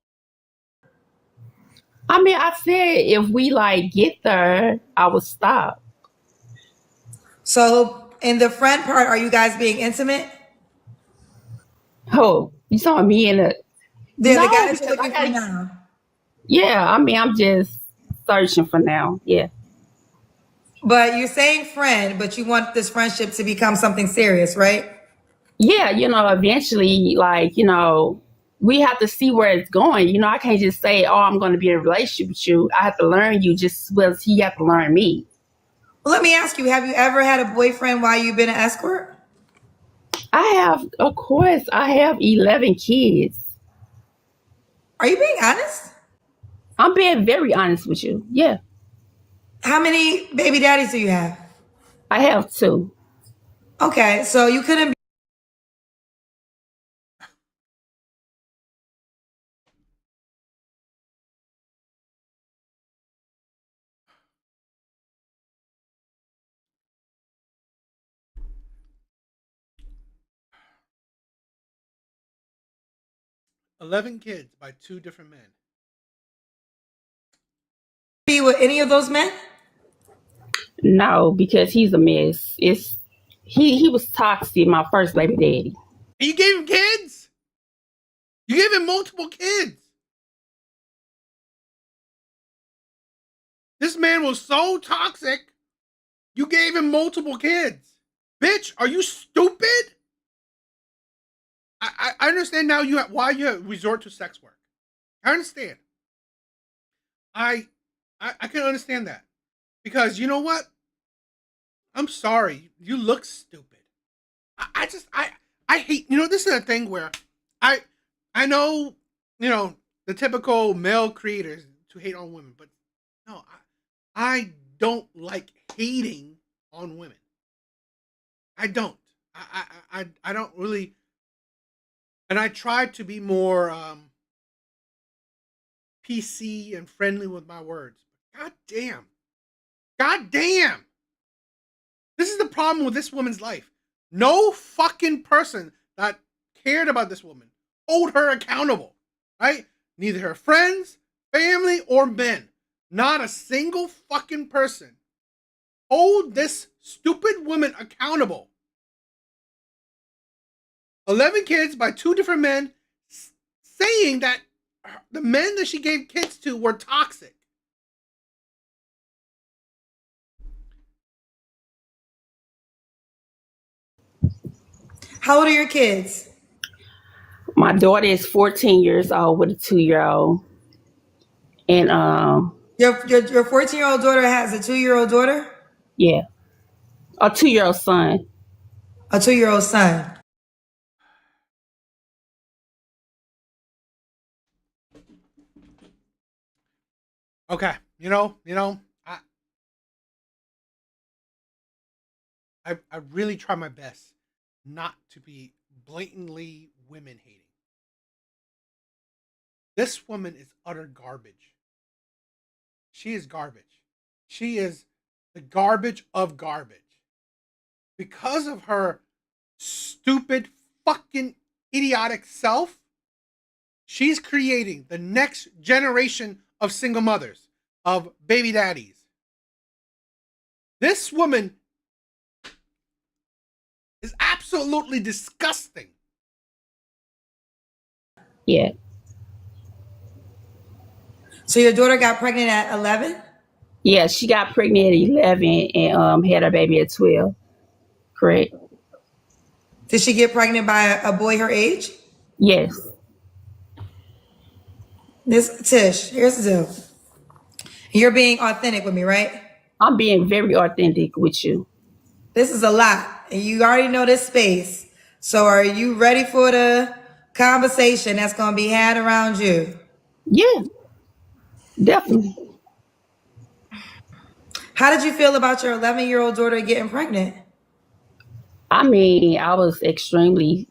I mean, I said if we like get there, I would stop. So in the friend part, are you guys being intimate? Oh, you saw me in it. The guy that you're looking for now. Yeah, I mean, I'm just searching for now. Yeah. But you're saying friend, but you want this friendship to become something serious, right? Yeah, you know, eventually, like, you know, we have to see where it's going. You know, I can't just say, oh, I'm going to be in a relationship with you. I have to learn you just as well as he have to learn me. Well, let me ask you, have you ever had a boyfriend while you've been an escort? I have, of course, I have 11 kids. Are you being honest? I'm being very honest with you. Yeah. How many baby daddies do you have? I have 2. Okay, so you couldn't be... $11 kids by 2 different men. Be with any of those men? No, because he's a mess. He was toxic, my first baby daddy. And you gave him kids? You gave him multiple kids. This man was so toxic, you gave him multiple kids. Bitch, are you stupid? I understand now why you resort to sex work. I understand. I can understand that. Because you know what? I'm sorry. You look stupid. I hate, this is a thing where I know, the typical male creators to hate on women, but no, I don't like hating on women. I don't. I don't really, and I try to be more PC and friendly with my words. God damn. God damn. This is the problem with this woman's life. No fucking person that cared about this woman hold her accountable, right? Neither her friends, family, or men. Not a single fucking person hold this stupid woman accountable. 11 kids by 2 different men, saying that the men that she gave kids to were toxic. How old are your kids? My daughter is 14 years old with a 2-year-old. And your 14-year-old daughter has a 2-year-old daughter? Yeah. A 2-year-old son. A 2-year-old son. Okay, I really try my best not to be blatantly women hating. This woman is utter garbage. She is garbage. She is the garbage of garbage. Because of her stupid, fucking, idiotic self, she's creating the next generation of single mothers, of baby daddies. This woman is absolutely disgusting. Yeah. So your daughter got pregnant at 11? Yeah, she got pregnant at 11 and had her baby at 12. Correct. Did she get pregnant by a boy her age? Yes. Tish, here's the deal. You're being authentic with me, right? I'm being very authentic with you. This is a lot, and you already know this space. So are you ready for the conversation that's going to be had around you? Yeah, definitely. How did you feel about your 11-year-old daughter getting pregnant? I mean, I was extremely,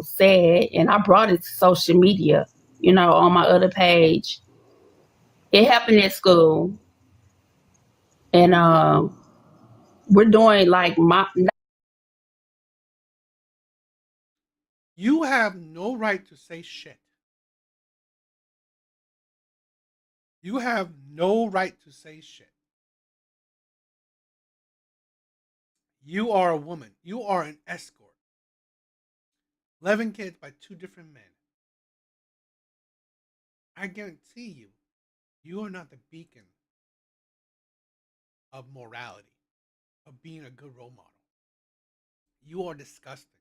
sad, and I brought it to social media, on my other page. It happened at school, and we're doing like You have no right to say shit. You have no right to say shit. You are a woman. You are an escort. 11 kids by 2 different men. I guarantee you, you are not the beacon of morality, of being a good role model. You are disgusting.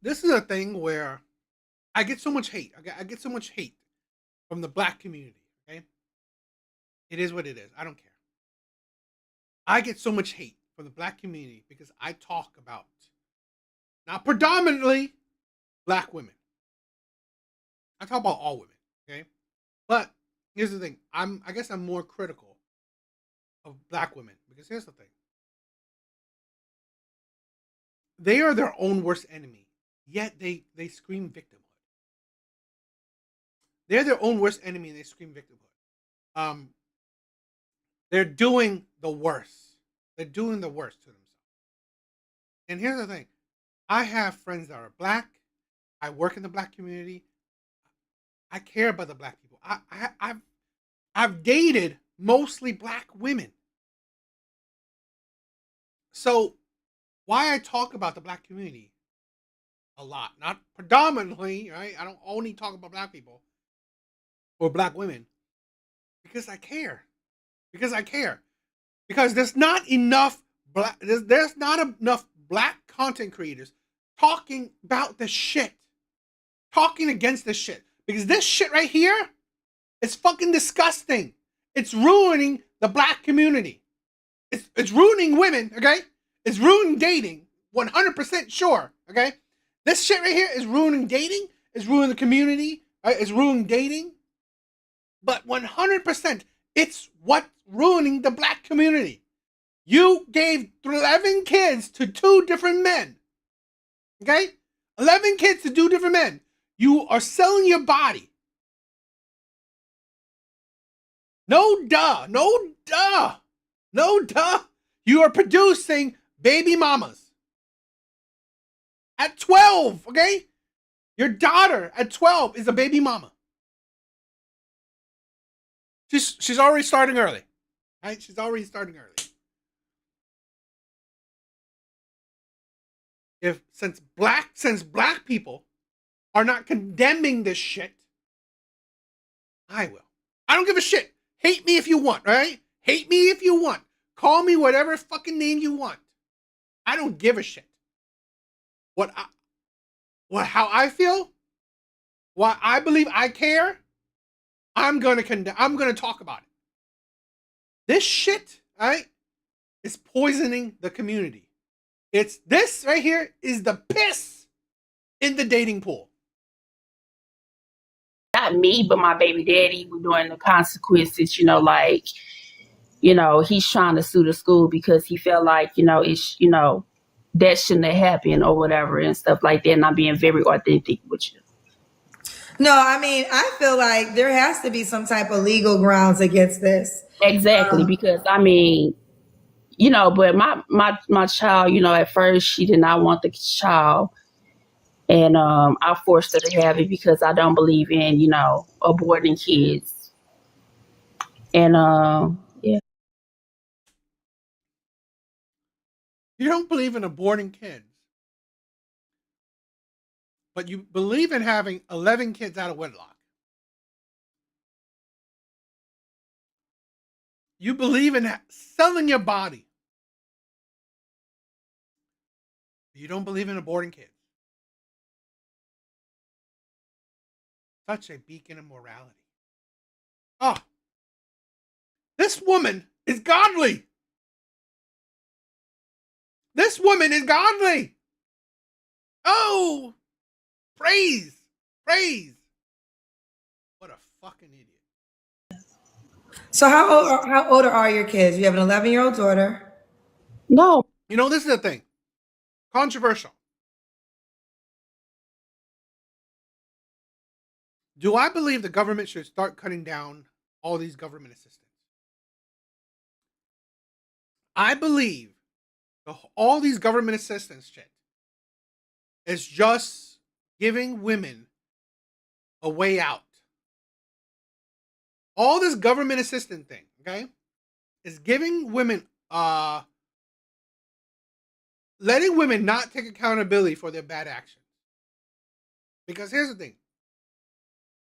This is a thing where I get so much hate. I get so much hate from the black community, okay? It is what it is. I don't care. I get so much hate from the black community because I talk about, not predominantly, black women. I talk about all women, okay? But here's the thing. I guess I'm more critical of black women because here's the thing. They are their own worst enemy, yet they scream victimhood. They're their own worst enemy and they scream victimhood. They're doing the worst. They're doing the worst to themselves. And here's the thing. I have friends that are black. I work in the black community. I care about the black people. I've dated mostly black women. So why I talk about the black community a lot, not predominantly, right? I don't only talk about black people or black women because I care. Because I care. Because there's not enough there's not enough black content creators talking about this shit. Talking against this shit. Because this shit right here is fucking disgusting. It's ruining the black community. It's ruining women, okay? It's ruining dating. 100% sure, okay? This shit right here is ruining dating. It's ruining the community. Right? It's ruining dating. But 100%, it's what's ruining the black community. You gave 11 kids to 2 different men. Okay? 11 kids to 2 different men. You are selling your body. No duh. No duh. No duh. You are producing baby mamas. At 12, okay? Your daughter at 12 is a baby mama. She's already starting early. Right? She's already starting early. Since black people are not condemning this shit, I will. I don't give a shit. Hate me if you want, right? Hate me if you want. Call me whatever fucking name you want. I don't give a shit. How I feel, what I believe I care, I'm gonna talk about it. This shit, right, is poisoning the community. This right here is the piss in the dating pool. Not me, but my baby daddy. We're doing the consequences, like, he's trying to sue the school because he felt like, that shouldn't have happened or whatever and stuff like that. And I'm being very authentic with you. No, I mean, I feel like there has to be some type of legal grounds against this. Exactly, because I mean, but my child, at first she did not want the child, and I forced her to have it because I don't believe in aborting kids, and yeah. You don't believe in aborting kids, but you believe in having 11 kids out of wedlock. You believe in selling your body. You don't believe in aborting kids. Such a beacon of morality. Oh, this woman is godly. This woman is godly. Oh, praise. What a fucking idiot. So how old are your kids? You have an 11-year-old daughter. No. This is the thing. Controversial. Do I believe the government should start cutting down all these government assistance? I believe all these government assistance shit is just giving women a way out. All this government assistance thing, okay, is giving women, letting women not take accountability for their bad actions. Because here's the thing.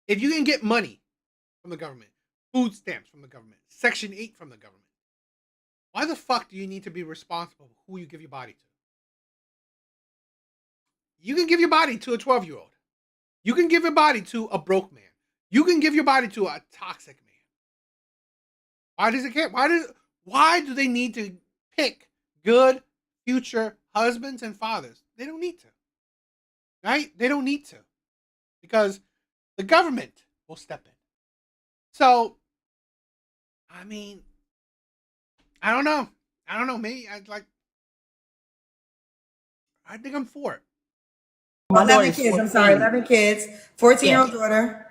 If you can get money from the government, food stamps from the government, Section 8 from the government, why the fuck do you need to be responsible for who you give your body to? You can give your body to a 12-year-old. You can give your body to a broke man. You can give your body to a toxic man. Why does it care? Why do they need to pick good future husbands and fathers? They don't need to. Right? They don't need to. Because the government will step in. So, I mean, I don't know. Maybe I think I'm for it. 11 kids. I'm sorry, 11 kids. 14-year-old daughter.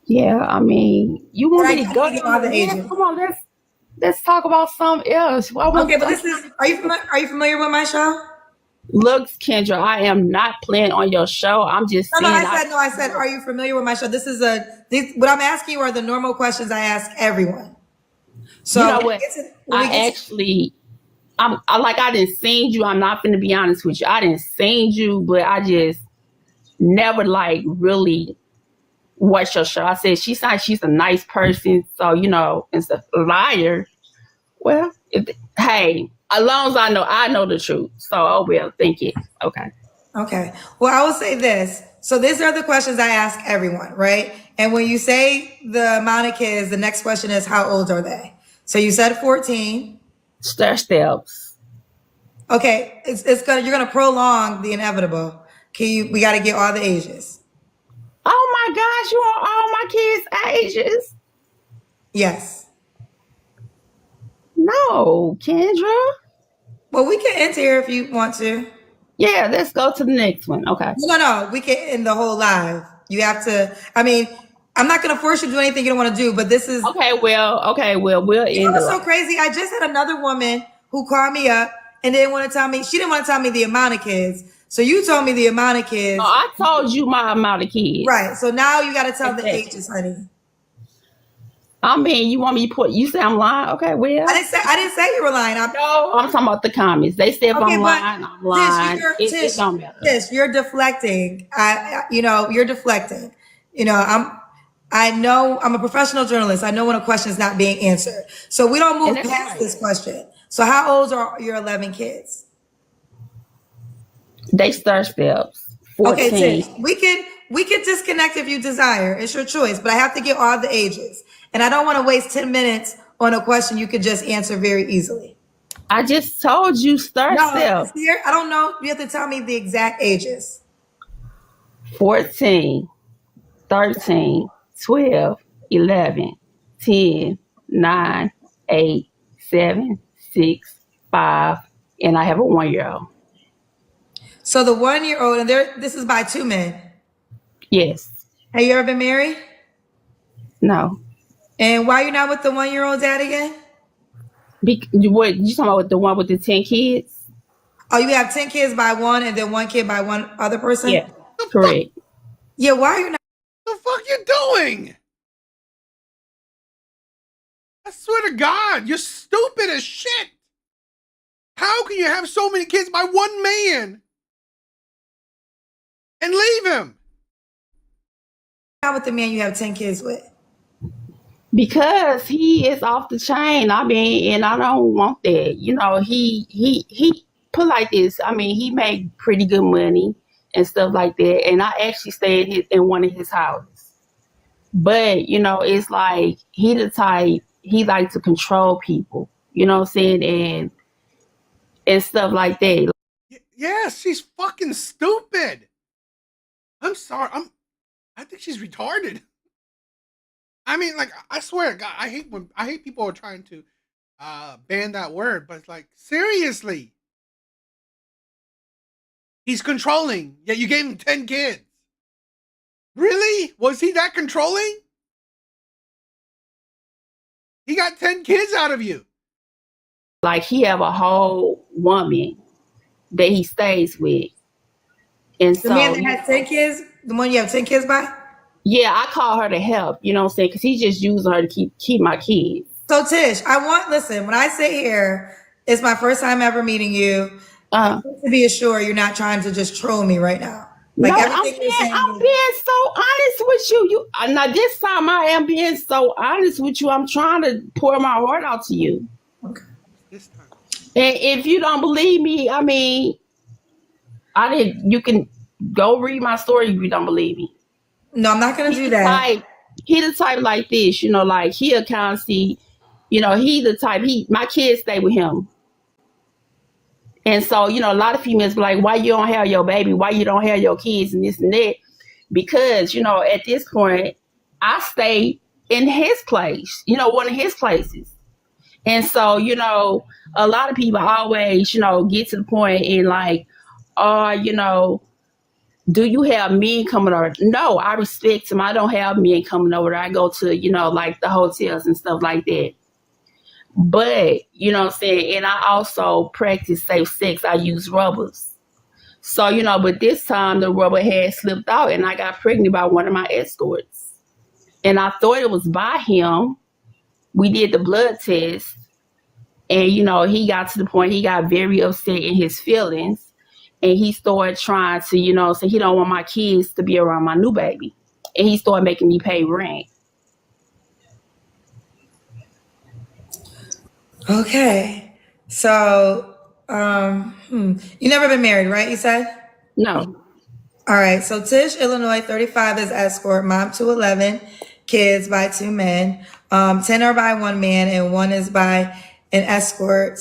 Yeah, I mean, you want me to go to all the ages. Come on, let's talk about something else. Okay, but this is. Are you familiar with my show? Look, Kendra, I am not playing on your show. I'm just No, saying. I said, are you familiar with my show? What I'm asking you are the normal questions I ask everyone. So you know what? I didn't sing you. I'm not gonna be honest with you. I didn't sing you, but I just never like really watched your show. I said she's a nice person, so it's a liar. Well, hey, as long as I know the truth. So, oh well, thank you. Okay. Okay. Well, I will say this. So these are the questions I ask everyone, right? And when you say the amount of kids, the next question is how old are they? So you said 14. Stair steps. Okay, you're gonna prolong the inevitable. We got to get all the ages. Oh my gosh, you want all my kids' ages? Yes. No, Kendra. Well, we can end here if you want to. Yeah, let's go to the next one. Okay. No, we can end the whole live. You have to. I mean, I'm not gonna force you to do anything you don't want to do, but this is okay. Well, we'll end. It's so crazy. I just had another woman who called me up and didn't want to tell me. She didn't want to tell me the amount of kids. So you told me the amount of kids. Oh, I told you my amount of kids. Right. So now you got to tell the ages, honey. I mean, you want me to you say I'm lying? Okay, well. I didn't say you were lying. No, I'm talking about the comments. They say if I'm lying, I'm lying. Tish, you're deflecting. You're deflecting. I know I'm a professional journalist. I know when a question is not being answered. So we don't move past this question. So how old are your 11 kids? They start steps. 14. Okay, Tish, we can disconnect if you desire. It's your choice, but I have to get all the ages. And I don't want to waste 10 minutes on a question you could just answer very easily. I just told you start steps. I don't know. You have to tell me the exact ages. 14, 13, 12, 11, 10, 9, 8, 7, 6, 5, and I have a 1-year-old. So the 1-year-old, and this is by 2 men. Yes. Have you ever been married? No. And why are you not with the 1-year-old dad again? What you talking about, the one with the 10 kids? Oh, you have 10 kids by one and then 1 kid by one other person? Yeah, correct. Yeah, why are you not? What the fuck you doing? I swear to God, you're stupid as shit. How can you have so many kids by one man and leave him? Not with the man you have 10 kids with. Because he is off the chain. I mean, and I don't want that. He put like this. I mean, he made pretty good money and stuff like that. And I actually stayed in one of his houses. But, it's like he the type, he like to control people. You know what I'm saying? And stuff like that. Yes, she's fucking stupid. I'm sorry. I think she's retarded. I mean, like, I swear to God, I hate people are trying to ban that word, but it's like, seriously. He's controlling, yet you gave him 10 kids. Really? Was he that controlling? He got 10 kids out of you. Like, he have a whole woman that he stays with. And the man that has 10 kids, the one you have 10 kids by? Yeah, I call her to help, you know what I'm saying? Because he just using her to keep my kids. So, Tish, listen, when I sit here, it's my first time ever meeting you. To be assured you're not trying to just troll me right now. Like, no, I'm being so honest with you. Now, this time I am being so honest with you. I'm trying to pour my heart out to you. Okay. This time. And if you don't believe me, I mean, you can go read my story if you don't believe me. No, I'm not going to do that. He the type like this, like he'll constantly, he the type, my kids stay with him. And so, a lot of females be like, why you don't have your baby? Why you don't have your kids and this and that? Because, at this point, I stay in his place, one of his places. And so, a lot of people always, get to the point and like, do you have men coming over? No, I respect him. I don't have men coming over. I go to, like the hotels and stuff like that. But, you know what I'm saying? And I also practice safe sex. I use rubbers. So, but this time the rubber had slipped out and I got pregnant by one of my escorts. And I thought it was by him. We did the blood test. And, he got to the point he got very upset in his feelings. And he started trying to, say he don't want my kids to be around my new baby. And he started making me pay rent. Okay. So, you never been married, right? You said? No. All right. So Tish, Illinois, 35 is escort, mom to 11, kids by 2 men. 10 are by 1 man and 1 is by an escort.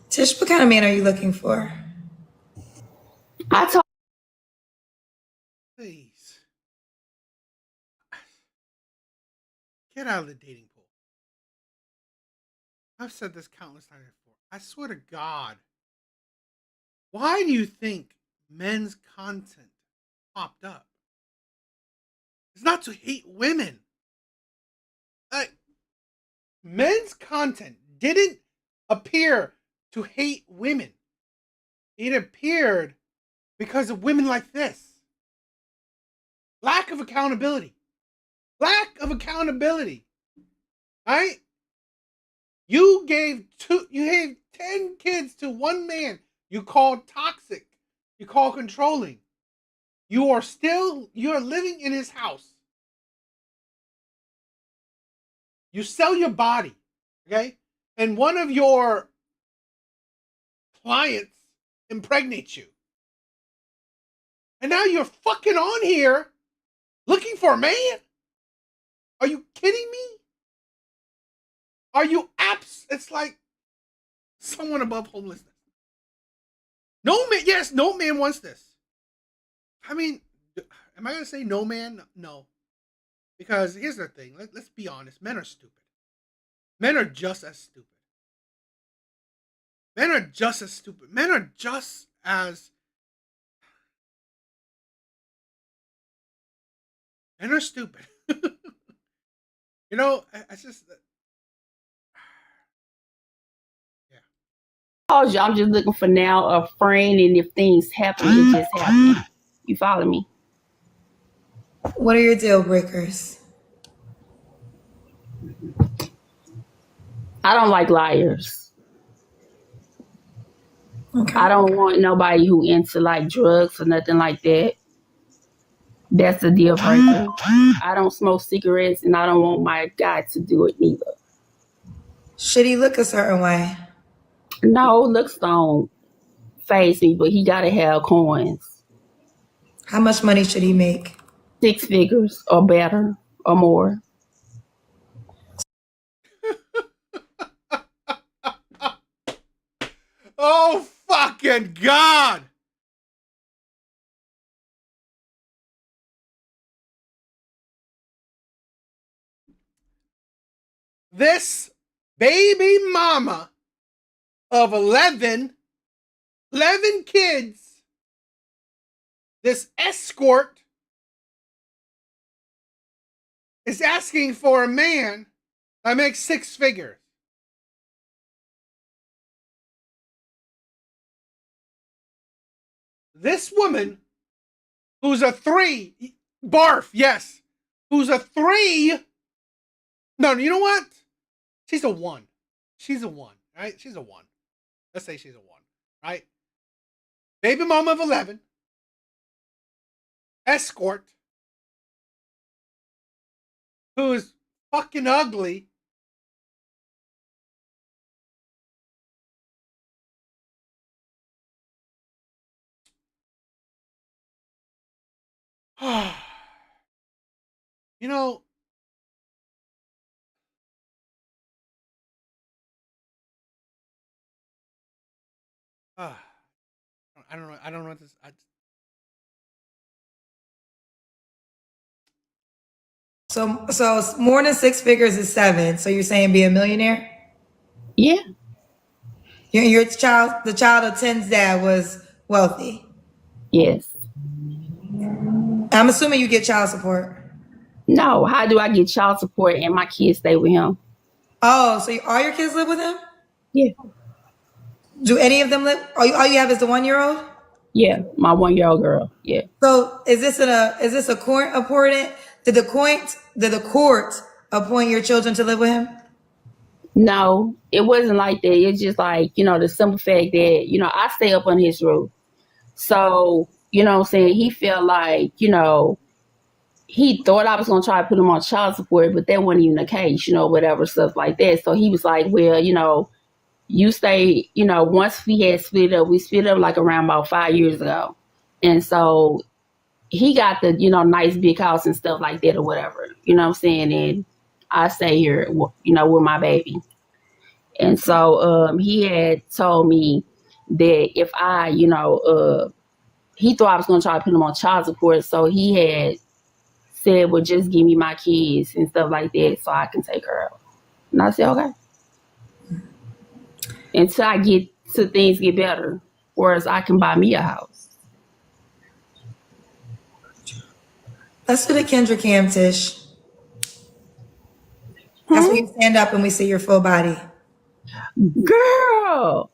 Tish, what kind of man are you looking for? Please. Get out of the dating pool. I've said this countless times before. I swear to God. Why do you think men's content popped up? It's not to hate women. Men's content didn't appear to hate women. It appeared because of women like this. Lack of accountability. Lack of accountability. Right? You gave 10 kids to 1 man. You call toxic. You call controlling. You're living in his house. You sell your body, okay? And one of your clients impregnates you. And now you're fucking on here looking for a man? Are you kidding me? Are you it's like someone above homelessness. No man, yes, no man wants this. I mean, am I going to say no man? No. Because here's the thing. Let's be honest. Men are stupid. Men are just as stupid. Men are just as stupid. Men are just as... Men are stupid. I just... I'm just looking for now a friend, and if things happen, it just happen. You follow me? What are your deal breakers? I don't like liars. Okay. I don't want nobody who into like drugs or nothing like that. That's a deal breaker. I don't smoke cigarettes, and I don't want my guy to do it neither. Should he look a certain way? No, looks don't faze me, but he gotta have coins. How much money should he make? 6 figures or better or more. Oh, fucking God. This baby mama of 11 kids, this escort is asking for a man that makes 6 figures. This woman, who's a 3, barf, yes, who's a 3, no, you know what? She's a 1. She's a 1, right? She's a 1. Let's say she's a 1, right? Baby mama of 11, escort, who's fucking ugly. You know, I don't know. I don't know what this. So more than 6 figures is 7. So you're saying be a millionaire? Yeah. The child of 10's dad was wealthy. Yes. I'm assuming you get child support. No, how do I get child support and my kids stay with him? Oh, so all your kids live with him? Yeah. Do any of them live? All you have is the 1-year-old? Yeah, my 1-year-old girl. Yeah. So is this a court appointed? Did the court appoint your children to live with him? No, it wasn't like that. It's just like, the simple fact that, I stay up on his roof. So, what I'm saying? He felt like, he thought I was going to try to put him on child support, but that wasn't even the case, whatever, stuff like that. So he was like, well, you stay, once we had we split up like around about 5 years ago. And so he got the, nice big house and stuff like that or whatever, you know what I'm saying? And I stay here, with my baby. And so he had told me that if I, he thought I was going to try to put him on child support. So he had said, well, just give me my kids and stuff like that so I can take her out. And I said, okay. Until things get better, whereas I can buy me a house. Let's do the Kendra cam, Tish. That's when you stand up and we see your full body. Girl.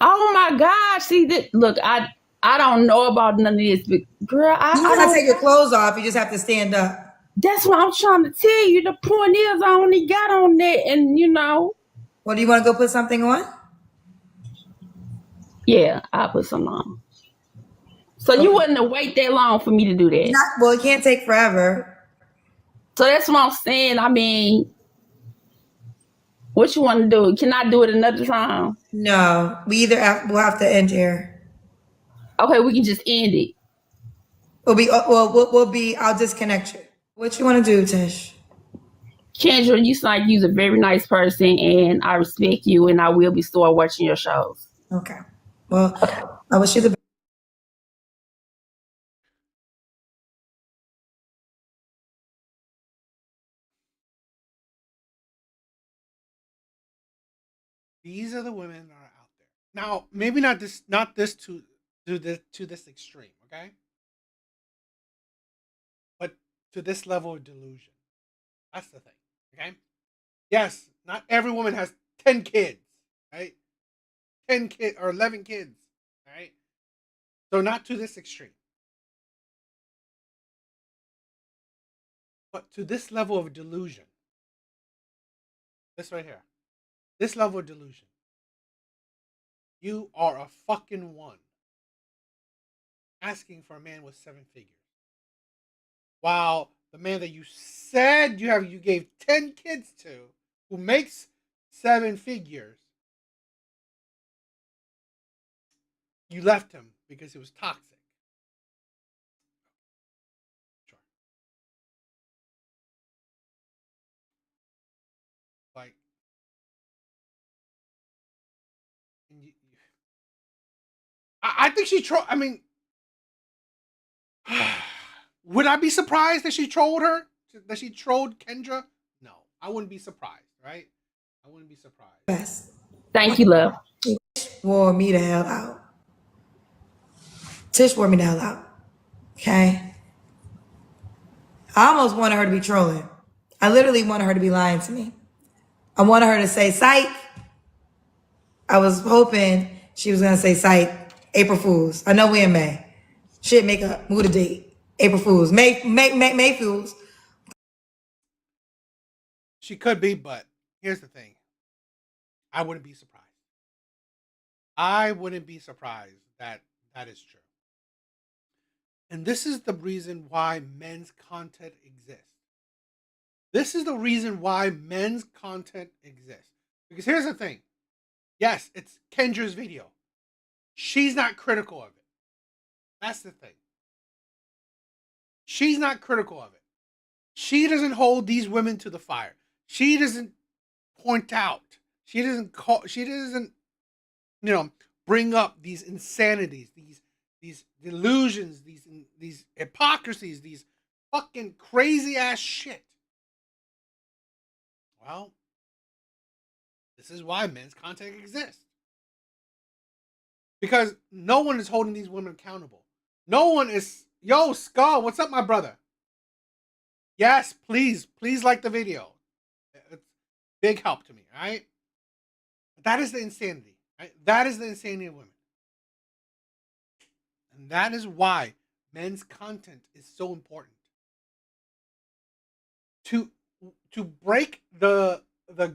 Oh my gosh. See that? Look, I don't know about none of this, but girl, you don't have to take your clothes off. You just have to stand up. That's what I'm trying to tell you. The point is, I only got on that, and Well, do you want to go put something on? Yeah, I'll put something on. So you wouldn't have wait that long for me to do that. Well, it can't take forever. So that's what I'm saying. I mean, what you want to do? Can I do it another time? No, we'll have to end here. Okay, we can just end it. I'll disconnect you. What you want to do, Tish? Kendra, you sound like you're a very nice person, and I respect you, and I will be still watching your shows. Okay. Well, I wish you the best. These are the women that are out there. Now, maybe not this to this extreme, okay? But to this level of delusion. That's the thing, okay? Yes, not every woman has 10 kids, right? 10 kids or 11 kids, right? So not to this extreme. But to this level of delusion. This right here. This level of delusion. You are a fucking one. Asking for a man with 7 figures. While the man that you said you gave 10 kids to, who makes 7 figures, you left him because it was toxic. Sure. Like, I think she trolled. I mean, would I be surprised that she trolled her? That she trolled Kendra? No, I wouldn't be surprised, right? I wouldn't be surprised. Yes. Thank you, love. Wore me the hell out. Tish wore me the hell out. Okay? I almost wanted her to be trolling. I literally wanted her to be lying to me. I wanted her to say, psych. I was hoping she was going to say, psych. April Fools. I know we're in May. Shit, make a move the date. April Fools. May Fools. She could be, but here's the thing. I wouldn't be surprised. I wouldn't be surprised that that is true. And this is the reason why men's content exists. This is the reason why men's content exists. Because here's the thing. Yes, it's Kendra's video. She's not critical of it. That's the thing. She's not critical of it. She doesn't hold these women to the fire. She doesn't point out. She doesn't bring up these insanities, these delusions, these hypocrisies, these fucking crazy ass shit. Well, this is why men's content exists. Because no one is holding these women accountable. No one is. Yo, Skull, what's up, my brother? Yes, please like the video. It's big help to me, all right? That is the insanity, Right? That is the insanity of women. And that is why men's content is so important. To break the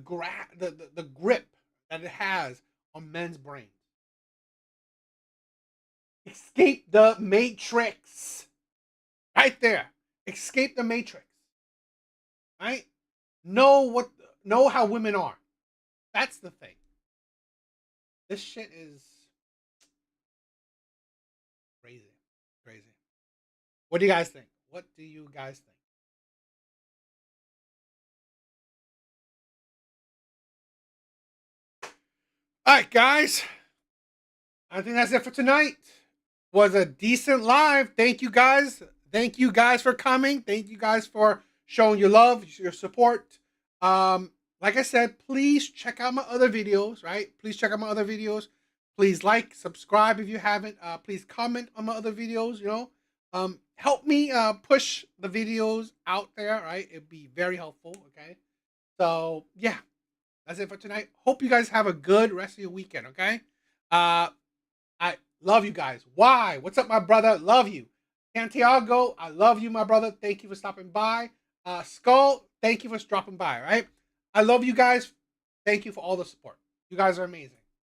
grip that it has on men's brains. Escape the matrix. Right there. Escape the matrix. Right? Know how women are. That's the thing. This shit is crazy. Crazy. What do you guys think? What do you guys think? All right, guys. I think that's it for tonight. Was a decent live. Thank you guys. Thank you guys for coming. Thank you guys for showing your love, your support. Like I said, please check out my other videos, right? Please check out my other videos. Please like, subscribe if you haven't. Please comment on my other videos, you know. Help me push the videos out there, right? It'd be very helpful, okay? So, yeah. That's it for tonight. Hope you guys have a good rest of your weekend, okay? I love you guys. Why? What's up, my brother? Love you. Santiago, I love you, my brother. Thank you for stopping by. Skull, thank you for dropping by, right? I love you guys. Thank you for all the support. You guys are amazing.